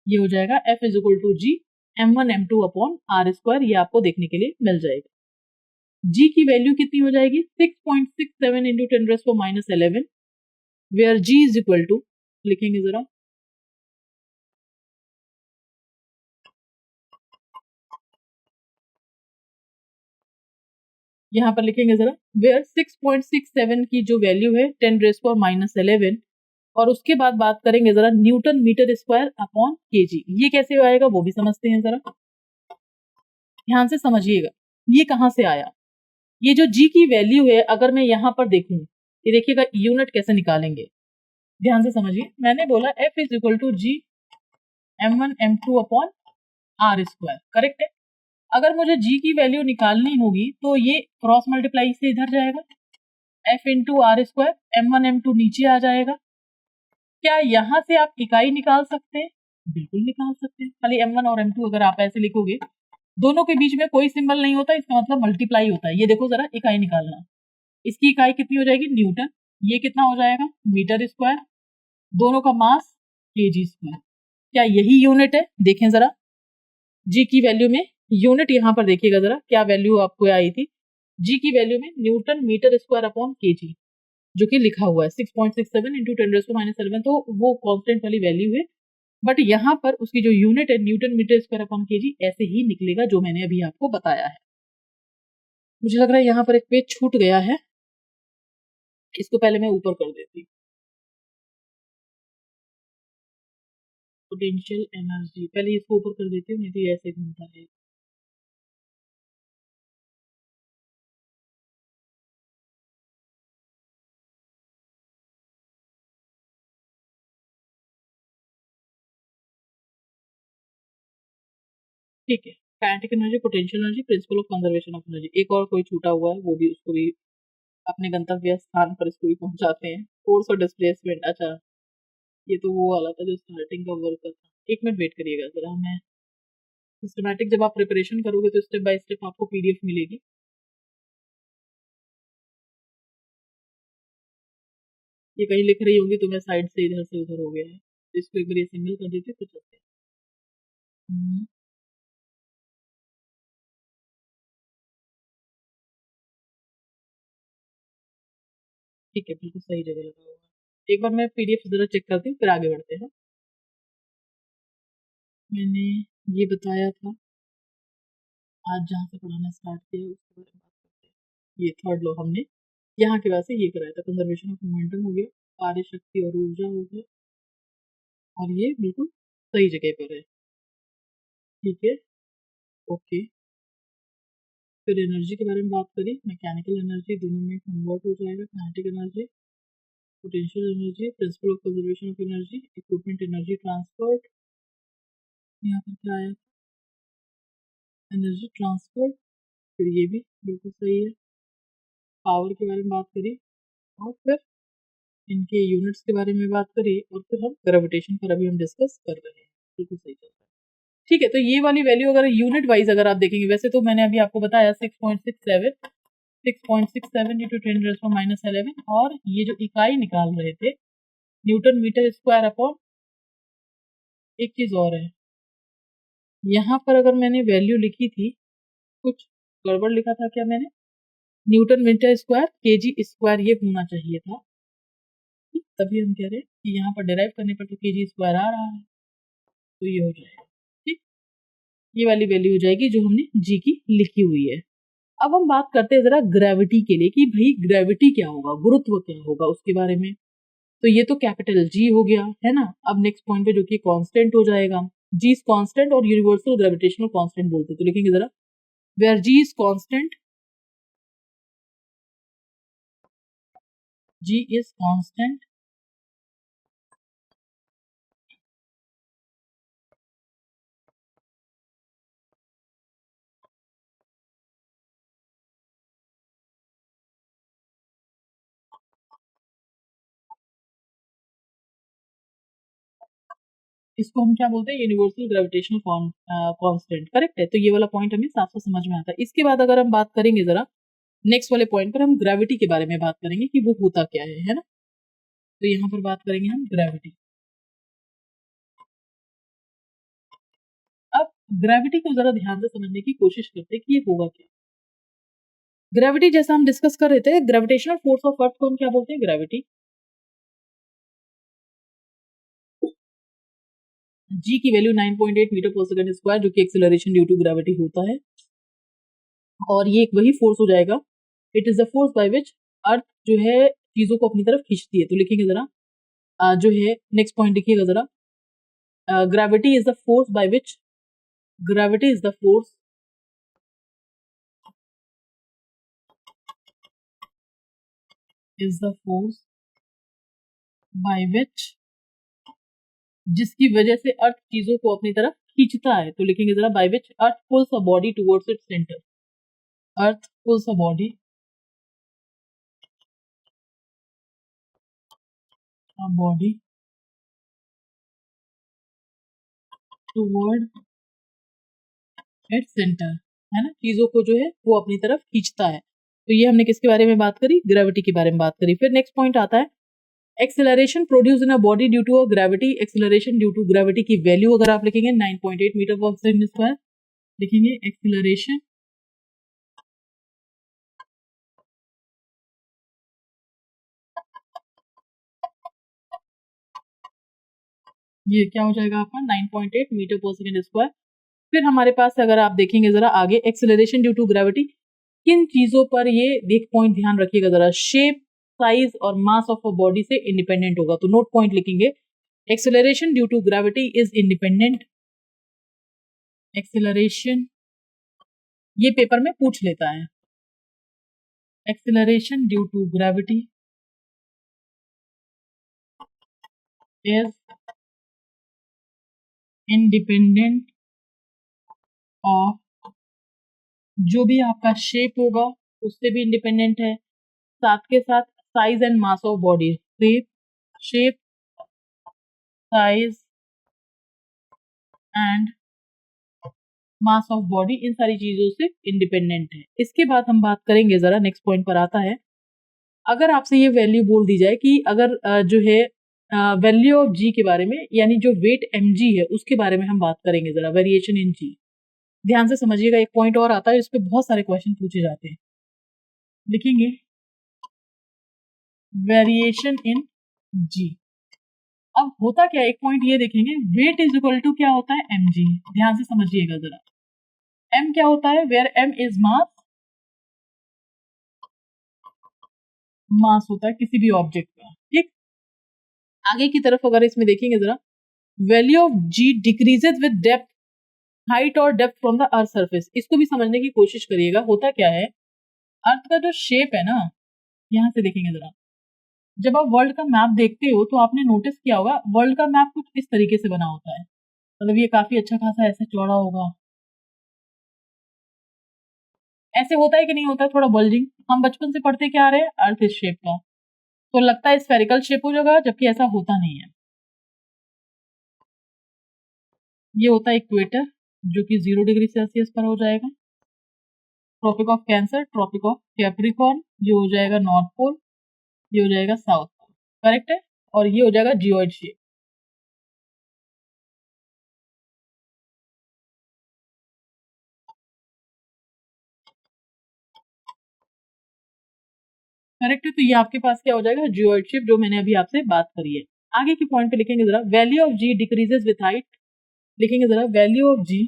ये हो जाएगा F is equal to G M1 M2/r², ये आपको देखने के लिए मिल जाएगा। G की वैल्यू कितनी हो जाएगी 6.67 into 10⁻11, where G is equal to, लिखेंगे जरा, यहाँ पर लिखेंगे जरा, वेयर 6.67 की जो वैल्यू है 10⁻11, और उसके बाद बात करेंगे जरा newton metre square upon KG. ये कैसे आएगा वो भी समझते हैं जरा, ध्यान से समझिएगा, ये कहां से आया। ये जो G की वैल्यू है अगर मैं यहाँ पर देखूं, ये देखिएगा यूनिट कैसे निकालेंगे, ध्यान से समझिए। मैंने बोला F is equal to G M1 M2/r², correct है। अगर मुझे G की वैल्यू निकालनी होगी तो ये क्रॉस मल्टीप्लाई से इधर जाएगा, F into r², M1 M2 नीचे आ जाएगा। क्या यहाँ से आप इकाई निकाल सकते हैं? बिल्कुल निकाल सकते हैं, खाली M1 और M2 अगर आप ऐसे लिखोगे, दोनों के बीच में कोई सिंबल नहीं होता, इसका मतलब मल्टीप्लाई होता है। ये देखो जरा, इकाई निकालना, इसकी इकाई कितनी हो जाएगी न्यूटन, ये कितना हो जाएगा मीटर स्क्वायर, दोनों का मास kg²। क्या यही यूनिट है? देखें जरा, G की वैल्यू में यूनिट यहाँ पर देखिएगा जरा, क्या वैल्यू आपको आई थी, G की वैल्यू में newton metre square upon KG, जो कि लिखा हुआ है 6.67 इंटू 10⁻11, तो वो कांस्टेंट वाली वैल्यू है, बट यहाँ पर उसकी जो यूनिट है newton metre square upon KG ऐसे ही निकलेगा जो मैंने अभी आपको बताया है। मुझे लग रहा है यहाँ पर एक पेज छूट गया है, इसको पहले मैं ऊपर कर देती, पोटेंशियल एनर्जी, पहले इसको ऊपर कर देती हूँ, नहीं तो ये ऐसे घूमता है। ठीक है, kinetic energy, potential energy, principle of conservation of energy, एक और कोई छूटा हुआ है वो भी, उसको भी अपने गंतव्य स्थान पर इसको भी पहुंचाते हैं। फोर्स और डिस्प्लेसमेंट, अच्छा ये तो वो वाला था जो स्टार्टिंग का वर्क था। एक मिनट वेट करिएगा जरा, मैं सिस्टमैटिक जब आप प्रिपरेशन करोगे तो स्टेप बाय स्टेप आपको पीडीएफ मिलेगी। ये कहीं लिख रही होगी तो मैं साइड से इधर से उधर हो गया है, तो इसको एक बार ये सिंगल कर देते तो चलते हैं। ठीक है, बिल्कुल सही जगह लगा हुआ है। एक बार मैं पीडीएफ जरा चेक करती हूँ फिर आगे बढ़ते हैं। मैंने ये बताया था आज जहाँ से पढ़ाना स्टार्ट किया उसके बारे में बात करते हैं। ये थर्ड लॉ हमने यहाँ के बाद से ये कराया था, कंजर्वेशन ऑफ मोमेंटम हो गया, कार्य शक्ति और ऊर्जा हो गया, और ये बिल्कुल सही जगह पर है। ठीक है, ओके। फिर एनर्जी के बारे में बात करें, मैकेनिकल एनर्जी दोनों में कन्वर्ट हो जाएगा, kinetic energy, potential energy, principle of conservation of energy, equipment energy transferred, यहाँ पर क्या आया, एनर्जी ट्रांसफर्ड, फिर ये भी बिल्कुल सही है। पावर के बारे में बात करें, और फिर इनके यूनिट्स के बारे में बात करें, और फिर हम ग्रेविटेशन पर अभी हम डिस्कस कर रहे हैं, बिल्कुल सही चल रहा है। ठीक है, तो ये वाली वैल्यू अगर यूनिट वाइज अगर आप देखेंगे, वैसे तो मैंने अभी आपको बताया 6.67 इंटू 10⁻11, और ये जो इकाई निकाल रहे थे न्यूटन मीटर स्क्वायर अपॉन, एक चीज और है, यहाँ पर अगर मैंने वैल्यू लिखी थी, कुछ गड़बड़ लिखा था क्या मैंने, newton metre square KG square ये होना चाहिए था, तभी हम कह रहे हैं कि यहाँ पर डिराइव करने पर तो केजी स्क्वायर आ रहा है, तो ये हो जाएगा। ठीक, ये वाली वैल्यू हो जाएगी जो हमने जी की लिखी हुई है। अब हम बात करते हैं जरा ग्रेविटी के लिए कि भाई ग्रेविटी क्या होगा, गुरुत्व क्या होगा, उसके बारे में। तो ये तो कैपिटल जी हो गया है ना। अब नेक्स्ट पॉइंट पे जो कि कांस्टेंट हो जाएगा, जी इज कांस्टेंट और यूनिवर्सल ग्रेविटेशनल कांस्टेंट बोलते हैं, तो लिखेंगे जरा, where G is constant, G is constant इसको हम क्या बोलते हैं, यूनिवर्सल ग्रेविटेशनल कांस्टेंट, करेक्ट है। तो ये वाला पॉइंट हमें साफ साफ समझ में आता है। इसके बाद अगर हम बात करेंगे जरा नेक्स्ट वाले पॉइंट पर, हम ग्रेविटी के बारे में बात करेंगे कि वो होता क्या है ना। तो यहाँ पर बात करेंगे हम ग्रेविटी। अब ग्रेविटी को जरा ध्यान से समझने की कोशिश करते हैं कि ये होगा क्या। ग्रेविटी जैसा हम डिस्कस कर रहे थे, ग्रेविटेशनल फोर्स ऑफ अर्थ को हम क्या बोलते हैं, ग्रेविटी। जी की वैल्यू 9.8 मीटर पर सेकंड स्क्वायर, जो कि एक्सेलरेशन ड्यू टू ग्रेविटी होता है, और ये एक वही फोर्स हो जाएगा, it is the force by which earth जो है चीजों को अपनी तरफ खींचती है। तो लिखेंगे जरा, जो है नेक्स्ट पॉइंट लिखिएगा जरा, gravity is the force by which, gravity is the force by विच, जिसकी वजह से अर्थ चीजों को अपनी तरफ खींचता है। तो लिखेंगे जरा, bye which earth pools a body towards its centre, earth pools a body toward its centre, है ना, चीजों को जो है वो अपनी तरफ खींचता है। तो ये हमने किसके बारे में बात करी, ग्रेविटी के बारे में बात करी। फिर नेक्स्ट पॉइंट आता है, acceleration produce in a body due to a gravity, acceleration due to gravity की वैल्यू अगर आप लिखेंगे 9.8 मीटर पर सेकंड स्क्वायर, लिखेंगे एक्सेलरेशन ये क्या हो जाएगा आपका 9.8 मीटर पर सेकंड स्क्वायर। फिर हमारे पास अगर आप देखेंगे जरा आगे, एक्सेलरेशन ड्यू टू ग्रेविटी किन चीजों पर, ये एक पॉइंट ध्यान रखिएगा जरा, शेप साइज और मास ऑफ अ बॉडी से इंडिपेंडेंट होगा। तो नोट पॉइंट लिखेंगे, acceleration due to gravity is independent, acceleration ये पेपर में पूछ लेता है, acceleration due to gravity is independent of, जो भी आपका शेप होगा उससे भी इंडिपेंडेंट है, साथ के साथ size and mass of body, shape size and mass of body, इन सारी चीजों से इंडिपेंडेंट है। इसके बाद हम बात करेंगे जरा, नेक्स्ट पॉइंट पर आता है, अगर आपसे ये वैल्यू बोल दी जाए कि अगर जो है वैल्यू ऑफ जी के बारे में, यानी जो वेट एम जी है उसके बारे में हम बात करेंगे जरा, वेरिएशन इन जी। ध्यान से समझिएगा, एक पॉइंट और आता है, इस पे बहुत सारे क्वेश्चन पूछे जाते हैं। लिखेंगे वेरिएशन इन जी। अब होता क्या है, एक पॉइंट ये देखेंगे, वेट इज इक्वल टू क्या होता है, एम जी। ध्यान से समझिएगा जरा, एम क्या होता है, वेयर एम इज मास मास होता है किसी भी ऑब्जेक्ट का। ठीक, आगे की तरफ अगर इसमें देखेंगे जरा, value of g decreases with depth, height और depth from the earth surface. इसको भी समझने की कोशिश करिएगा। होता क्या है, अर्थ का जो शेप है ना, यहाँ से देखेंगे जरा, जब आप वर्ल्ड का मैप देखते हो तो आपने नोटिस किया होगा वर्ल्ड का मैप कुछ इस तरीके से बना होता है। मतलब ये काफी अच्छा खासा ऐसे चौड़ा होगा, ऐसे होता है कि नहीं होता है, थोड़ा बल्जिंग। हम बचपन से पढ़ते क्या आ रहे हैं, अर्थ इस शेप का, तो लगता है स्फेरिकल शेप हो जाएगा, जबकि ऐसा होता नहीं है। ये होता है इक्वेटर, जो कि 0 डिग्री सेल्सियस पर हो जाएगा। Tropic of Cancer, tropic of Capricorn, ये हो जाएगा नॉर्थ पोल, ये हो जाएगा साउथ पोल। करेक्ट है, और ये हो जाएगा जियोइड शेप। करेक्ट है, तो ये आपके पास क्या हो जाएगा, जियोइड शेप, जो मैंने अभी आपसे बात करी है। आगे की पॉइंट पे लिखेंगे जरा, value of G decreases with height. लिखेंगे जरा, वैल्यू ऑफ जी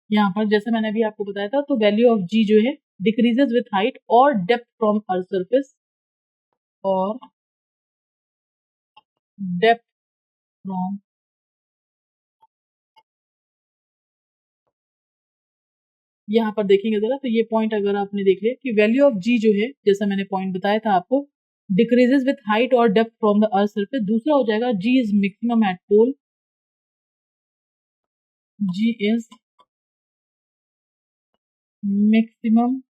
यहाँ पर जैसे मैंने अभी आपको बताया था, तो वैल्यू ऑफ जी जो है डिक्रीजेस विथ हाइट और डेप्थ फ्रॉम अर्थ सरफेस, और डेप्थ फ्रॉम, यहाँ पर देखेंगे जरा, तो ये पॉइंट अगर आपने देख लिया कि वैल्यू ऑफ जी जो है, जैसा मैंने पॉइंट बताया था आपको, डिक्रीजेस विथ हाइट और depth from the earth surface. दूसरा हो जाएगा जी is maximum at pole, g is maximum,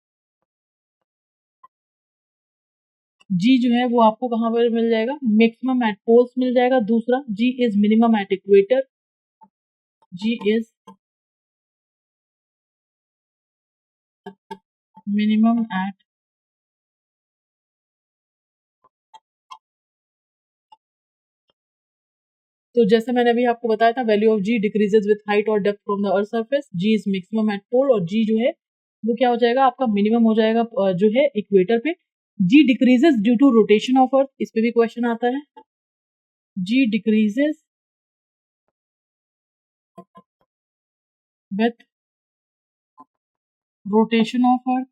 g जो है वो आपको कहाँ पर मिल जाएगा, मैक्सिमम एट पोल्स मिल जाएगा। दूसरा, g is minimum at equator, g is minimum at, तो जैसे मैंने अभी आपको बताया था, value of g decreases with height और depth from the earth surface, g is maximum at pole, और जी जो है वो क्या हो जाएगा आपका, मिनिमम हो जाएगा जो है इक्वेटर पे। G decreases due to rotation of earth, इस पे भी क्वेश्चन आता है। G decreases with rotation of earth.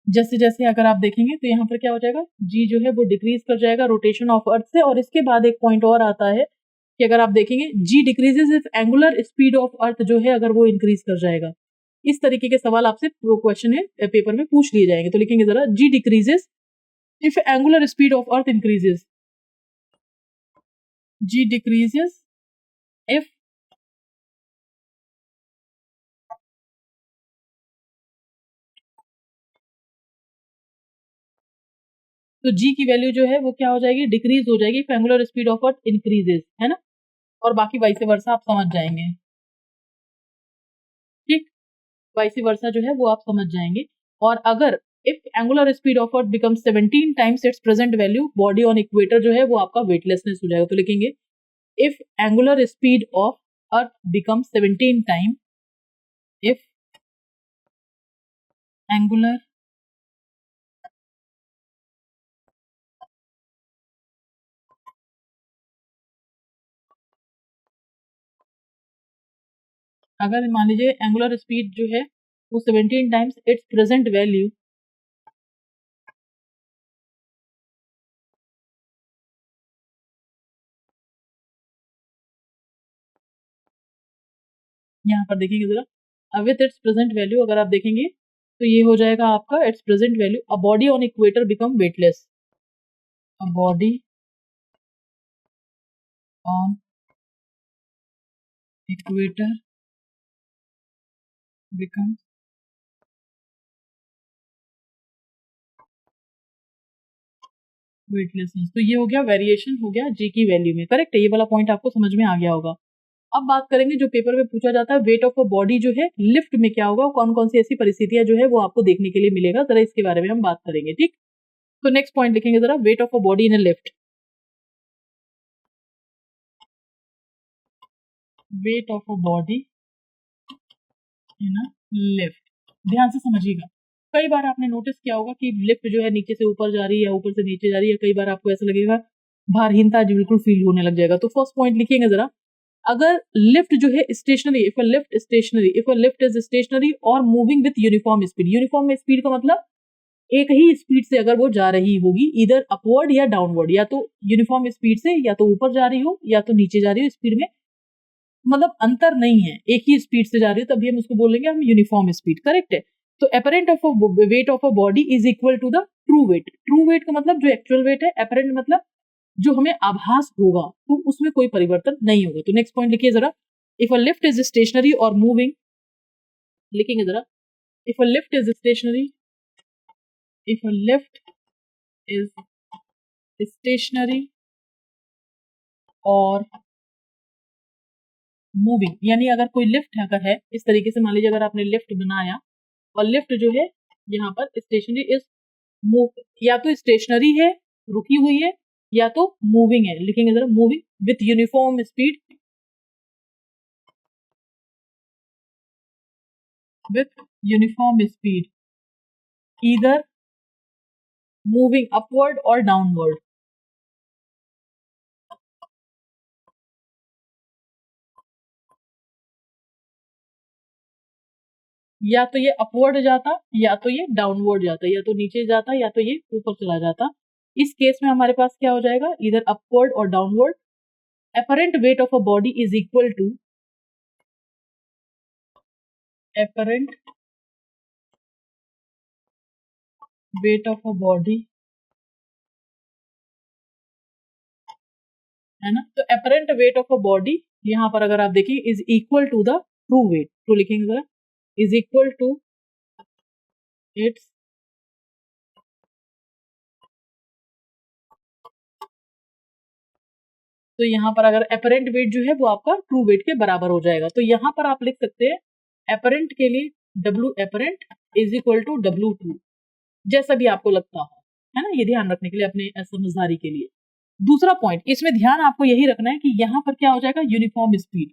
जैसे जैसे अगर आप देखेंगे तो यहाँ पर क्या हो जाएगा, जी जो है वो डिक्रीज कर जाएगा रोटेशन ऑफ अर्थ से। और इसके बाद एक पॉइंट और आता है कि अगर आप देखेंगे, g decreases if angular speed of earth जो है अगर वो इंक्रीज कर जाएगा। इस तरीके के सवाल आपसे क्वेश्चन है पेपर में पूछ लिए जाएंगे। तो लिखेंगे जरा, जी decreases if angular speed of earth increases, ji decreases if, तो जी की वैल्यू जो है वो क्या हो जाएगी, डिक्रीज हो जाएगी if angular speed of earth increases, है ना। और बाकी वाइस वर्सा आप समझ जाएंगे। ठीक, वाइस वर्सा जो है वो आप समझ जाएंगे। और अगर if angular speed of earth become 17 times it's present value, body on equator जो है वो आपका वेटलेसनेस हो जाएगा। तो लिखेंगे, if angular speed of earth become 17 time, if angular अगर मान लीजिए एंगुलर स्पीड जो है वो 17 टाइम्स इट्स प्रेजेंट वैल्यू, यहाँ पर देखेंगे जरा, विथ इट्स प्रेजेंट वैल्यू अगर आप देखेंगे तो ये हो जाएगा आपका it's present value, a body on equator become weightless, a body on equator become weightlessness. तो ये हो गया वेरिएशन, हो गया जी की वैल्यू में। करेक्ट है, ये वाला पॉइंट आपको समझ में आ गया होगा। अब बात करेंगे जो पेपर में पूछा जाता है, वेट ऑफ अ बॉडी जो है लिफ्ट में क्या होगा, कौन कौन सी ऐसी परिस्थितियां जो है वो आपको देखने के लिए मिलेगा, जरा इसके बारे में हम बात करेंगे। ठीक, तो नेक्स्ट पॉइंट लिखेंगे जरा, wait of a body in a lift, wait of a body in a lift, ध्यान से समझिएगा। कई बार आपने नोटिस किया होगा कि लिफ्ट जो है नीचे से ऊपर जा रही है या ऊपर से नीचे जा रही है, कई बार आपको ऐसा लगेगा भारहीनता आज बिल्कुल फील होने लग जाएगा। तो फर्स्ट पॉइंट लिखिएगा जरा, अगर लिफ्ट जो है stationary, if a lift is stationary और moving with uniform speed, uniform speed का मतलब एक ही स्पीड से अगर वो जा रही होगी, इधर अपवर्ड या डाउनवर्ड, या तो यूनिफॉर्म स्पीड से या तो ऊपर जा रही हो या तो नीचे जा रही हो, स्पीड में मतलब अंतर नहीं है, एक ही स्पीड से जा रही है, तभी हम उसको बोलेंगे हम यूनिफॉर्म स्पीड। करेक्ट है। तो apparent of weight of a body is equal to the true weight. True weight का मतलब जो एक्चुअल वेट है, अपरेंट मतलब जो हमें आभास होगा, तो उसमें कोई परिवर्तन नहीं होगा। तो नेक्स्ट पॉइंट लिखिए जरा, if a lift is stationary और मूविंग, लिखेंगे जरा, if a lift is stationery, if a lift is stationary और मूविंग, यानी अगर कोई लिफ्ट अगर है, इस तरीके से मान लीजिए अगर आपने लिफ्ट बनाया और लिफ्ट जो है यहाँ पर स्टेशनरी इज मूव, या तो स्टेशनरी है रुकी हुई है या तो मूविंग है, लिखेंगे जरा moving with uniform speed, with uniform speed, either moving upward और डाउनवर्ड, या तो ये अपवर्ड जाता या तो ये डाउनवर्ड जाता, या तो नीचे जाता या तो ये ऊपर चला जाता। इस केस में हमारे पास क्या हो जाएगा, इधर अपवर्ड और downward. Apparent weight of a body is equal to, apparent weight of a body, है ना। तो apparent weight of a body यहाँ पर अगर आप देखिए is equal to the true weight, तो लिखेंगे जरा इज इक्वल टू इट्स तो यहाँ पर अगर अपरेंट वेट जो है वो आपका ट्रू वेट के बराबर हो जाएगा। तो यहाँ पर आप लिख सकते हैं अपरेंट के लिए W apparent is equal to W true, जैसा भी आपको लगता हो, है ना। ये ध्यान रखने के लिए अपने समझदारी के लिए। दूसरा पॉइंट, इसमें ध्यान आपको यही रखना है कि यहाँ पर क्या हो जाएगा, यूनिफॉर्म स्पीड,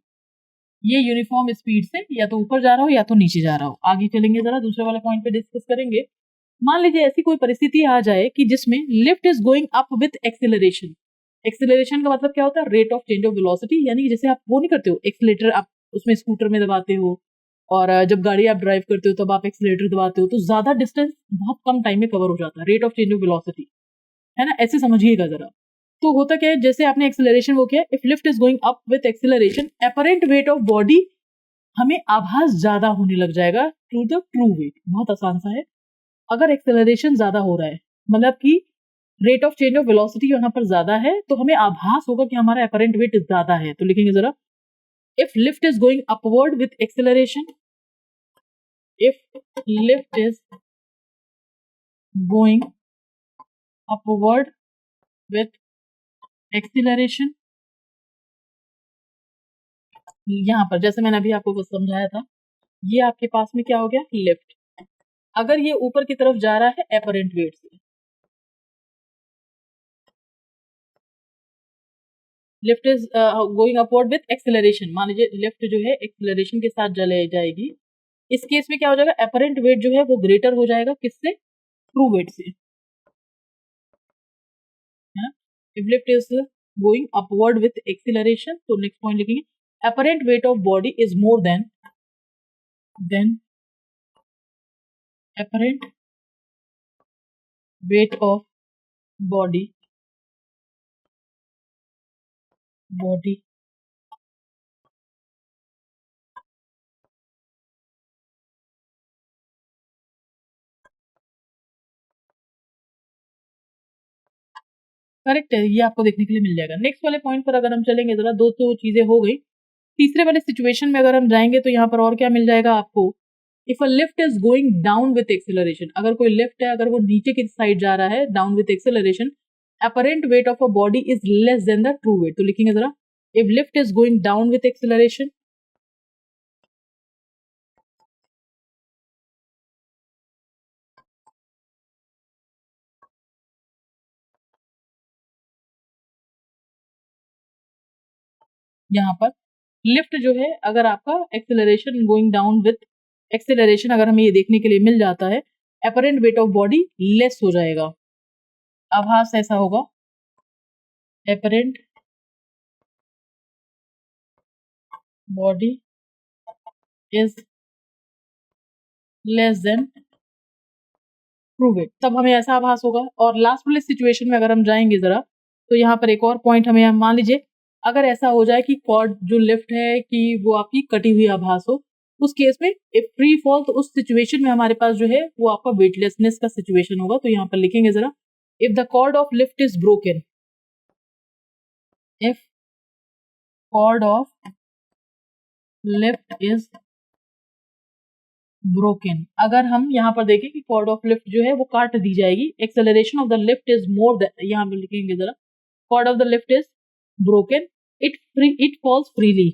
ये यूनिफॉर्म स्पीड से या तो ऊपर जा रहा हो या तो नीचे जा रहा हो। आगे चलेंगे जरा दूसरे वाले पॉइंट पे डिस्कस करेंगे। मान लीजिए ऐसी कोई परिस्थिति आ जाए कि जिसमें lift is going up with acceleration. Acceleration का मतलब क्या होता है, rate of change of velocity, यानी जैसे आप वो नहीं करते हो एक्सेलेटर, आप उसमें स्कूटर में दबाते हो और जब गाड़ी आप ड्राइव करते हो तब आप एक्सेलेटर दबाते हो, तो ज्यादा डिस्टेंस बहुत कम टाइम में कवर हो जाता है, rate of change of velocity, है ना। ऐसे समझिएगा जरा। तो होता क्या है, जैसे आपने एक्सेलरेशन वो किया, if lift is going up with acceleration, apparent weight of body, हमें आभास ज्यादा होने लग जाएगा टू द ट्रू वेट। बहुत आसान सा है, अगर एक्सेलरेशन ज्यादा हो रहा है मतलब कि rate of change of velocity यहाँ पर ज्यादा है, तो हमें आभास होगा कि हमारा अपरेंट वेट ज्यादा है। तो लिखेंगे जरा, if lift is going upward with acceleration, if lift is going upward with acceleration, यहाँ पर जैसे मैंने अभी आपको कुछ समझाया था, ये आपके पास में क्या हो गया, लिफ्ट, अगर ये ऊपर की तरफ जा रहा है अपरेंट वेट से, lift is going upward with acceleration, मान लीजिए लिफ्ट जो है एक्सेलरेशन के साथ चले जाएगी, इस केस में क्या हो जाएगा, अपरेंट वेट जो है वो ग्रेटर हो जाएगा किससे, ट्रू वेट से, है। If lift is going upward with acceleration, तो नेक्स्ट पॉइंट लिखेंगे, apparent weight of body is more then apparent weight of body body correct है, ये आपको देखने के लिए मिल जाएगा। नेक्स्ट वाले पॉइंट पर अगर हम चलेंगे जरा, दो तो चीजें हो गई, तीसरे वाले सिचुएशन में अगर हम जाएंगे तो यहाँ पर और क्या मिल जाएगा आपको, if a lift is going down with acceleration, अगर कोई लिफ्ट है अगर वो नीचे की साइड जा रहा है down with acceleration, apparent weight of a body is less than the true weight, तो लिखेंगे जरा, if lift is going down with acceleration, यहाँ पर लिफ्ट जो है अगर आपका acceleration going down with acceleration अगर हमें ये देखने के लिए मिल जाता है, apparent weight of body less हो जाएगा। आभास ऐसा होगा, apparent body is less than true weight, तब हमें ऐसा आभास होगा। और लास्ट वाले सिचुएशन में अगर हम जाएंगे जरा, तो यहाँ पर एक और पॉइंट हमें मान लीजिए अगर ऐसा हो जाए कि कॉर्ड जो लेफ्ट है कि वो आपकी कटी हुई आभास हो, उस केस में इफ फ्री फॉल, तो उस सिचुएशन में हमारे पास जो है वो आपका वेटलेसनेस का सिचुएशन होगा। तो यहाँ पर लिखेंगे जरा, if the cord of lift is broken, if cord of lift is broken, अगर हम यहाँ पर देखें कि कॉर्ड ऑफ लिफ्ट जो है वो काट दी जाएगी, acceleration of the lift is more than, यहाँ पर लिखेंगे जरा, cord of the lift is broken, it falls freely,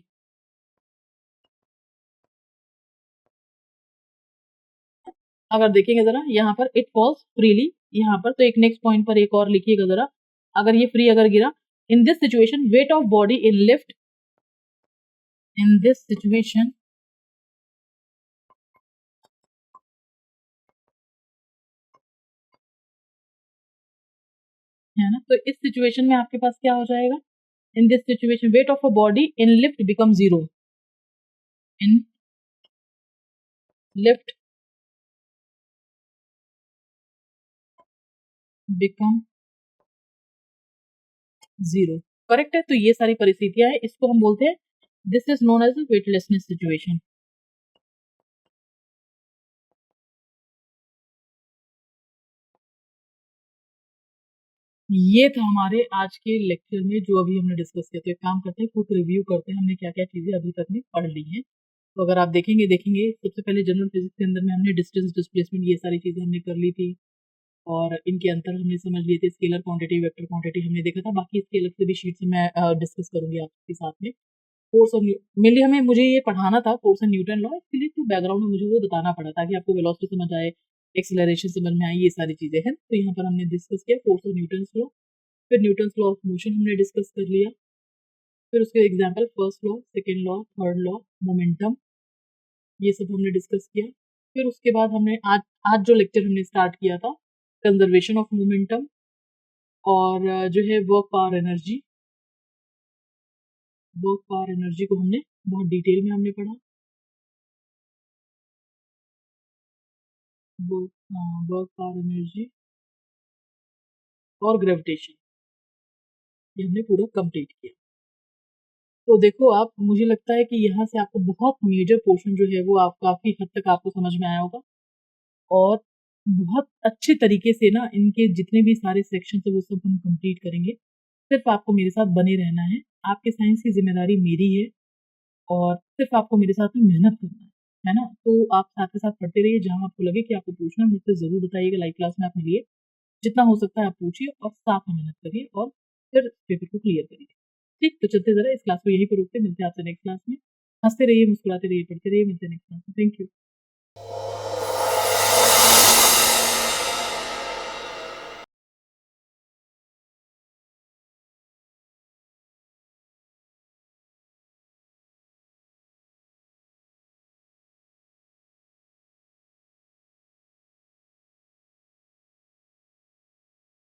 अगर देखेंगे जरा यहाँ पर इट फॉल्स फ्रीली, यहाँ पर तो एक नेक्स्ट पॉइंट पर एक और लिखिएगा जरा, अगर ये फ्री अगर गिरा, in this situation wait of body in lift, in this situation है ना, तो इस सिचुएशन में आपके पास क्या हो जाएगा, in this situation wait of a body in lift become zero, in lift become zero, correct है। तो ये सारी परिस्थितियां है, इसको हम बोलते हैं, this is known as weightlessness situation. ये था हमारे आज के लेक्चर में जो अभी हमने डिस्कस किया। तो एक काम करते हैं, क्विक रिव्यू करते हैं हमने क्या क्या चीजें अभी तक में पढ़ ली हैं। तो अगर आप देखेंगे सबसे पहले जनरल फिजिक्स के अंदर में हमने डिस्टेंस डिस्प्लेसमेंट ये सारी चीजें हमने कर ली थी, और इनके अंतर हमने समझ लिए थे। स्केलर क्वांटिटी वेक्टर क्वांटिटी हमने देखा था, बाकी इसके अलग से भी शीट से मैं डिस्कस करूंगी आपके साथ में। फोर्स और मेनली हमें मुझे ये पढ़ाना था फोर्स एंड न्यूटन लॉ, इसके लिए तो बैकग्राउंड में मुझे वो बताना पड़ा ताकि आपको वेलोसिटी समझ आए, एक्सेलरेशन समझ में आए, ये सारी चीजें हैं। तो यहाँ पर हमने डिस्कस किया फोर्स और न्यूटन लॉ, फिर न्यूटन लॉ ऑफ मोशन हमने डिस्कस कर लिया, फिर उसके example first law, second law, third law, momentum, ये सब हमने डिस्कस किया। फिर उसके बाद हमने आज जो लेक्चर हमने स्टार्ट किया था, कंजर्वेशन ऑफ मोमेंटम, और जो है वर्क पावर एनर्जी को हमने बहुत डिटेल में हमने पढ़ा। वर्क पावर एनर्जी और ग्रेविटेशन, ये हमने पूरा कंप्लीट किया। तो देखो आप, मुझे लगता है कि यहाँ से आपको बहुत मेजर पोर्शन जो है वो आप काफी हद तक आपको समझ में आया होगा, और बहुत अच्छे तरीके से ना इनके जितने भी सारे सेक्शन है वो सब हम कंप्लीट करेंगे। सिर्फ आपको मेरे साथ बने रहना है, आपके साइंस की जिम्मेदारी मेरी है, और सिर्फ आपको मेरे साथ में मेहनत करना है ना। तो आप साथ के साथ पढ़ते रहिए, जहाँ आपको लगे कि आपको पूछना है मुझसे जरूर बताइएगा, लाइव क्लास में अपने लिए जितना हो सकता है आप पूछिए, और साथ में मेहनत करिए, और फिर पेपर को क्लियर करिए। ठीक, तो चलते जरा इस क्लास को यहीं पर रुकते, मिलते हैं आपसे नेक्स्ट क्लास में। हंसते रहिए, मुस्कुराते रहिए, पढ़ते रहिए, मिलते हैं नेक्स्ट क्लास में। Thank you.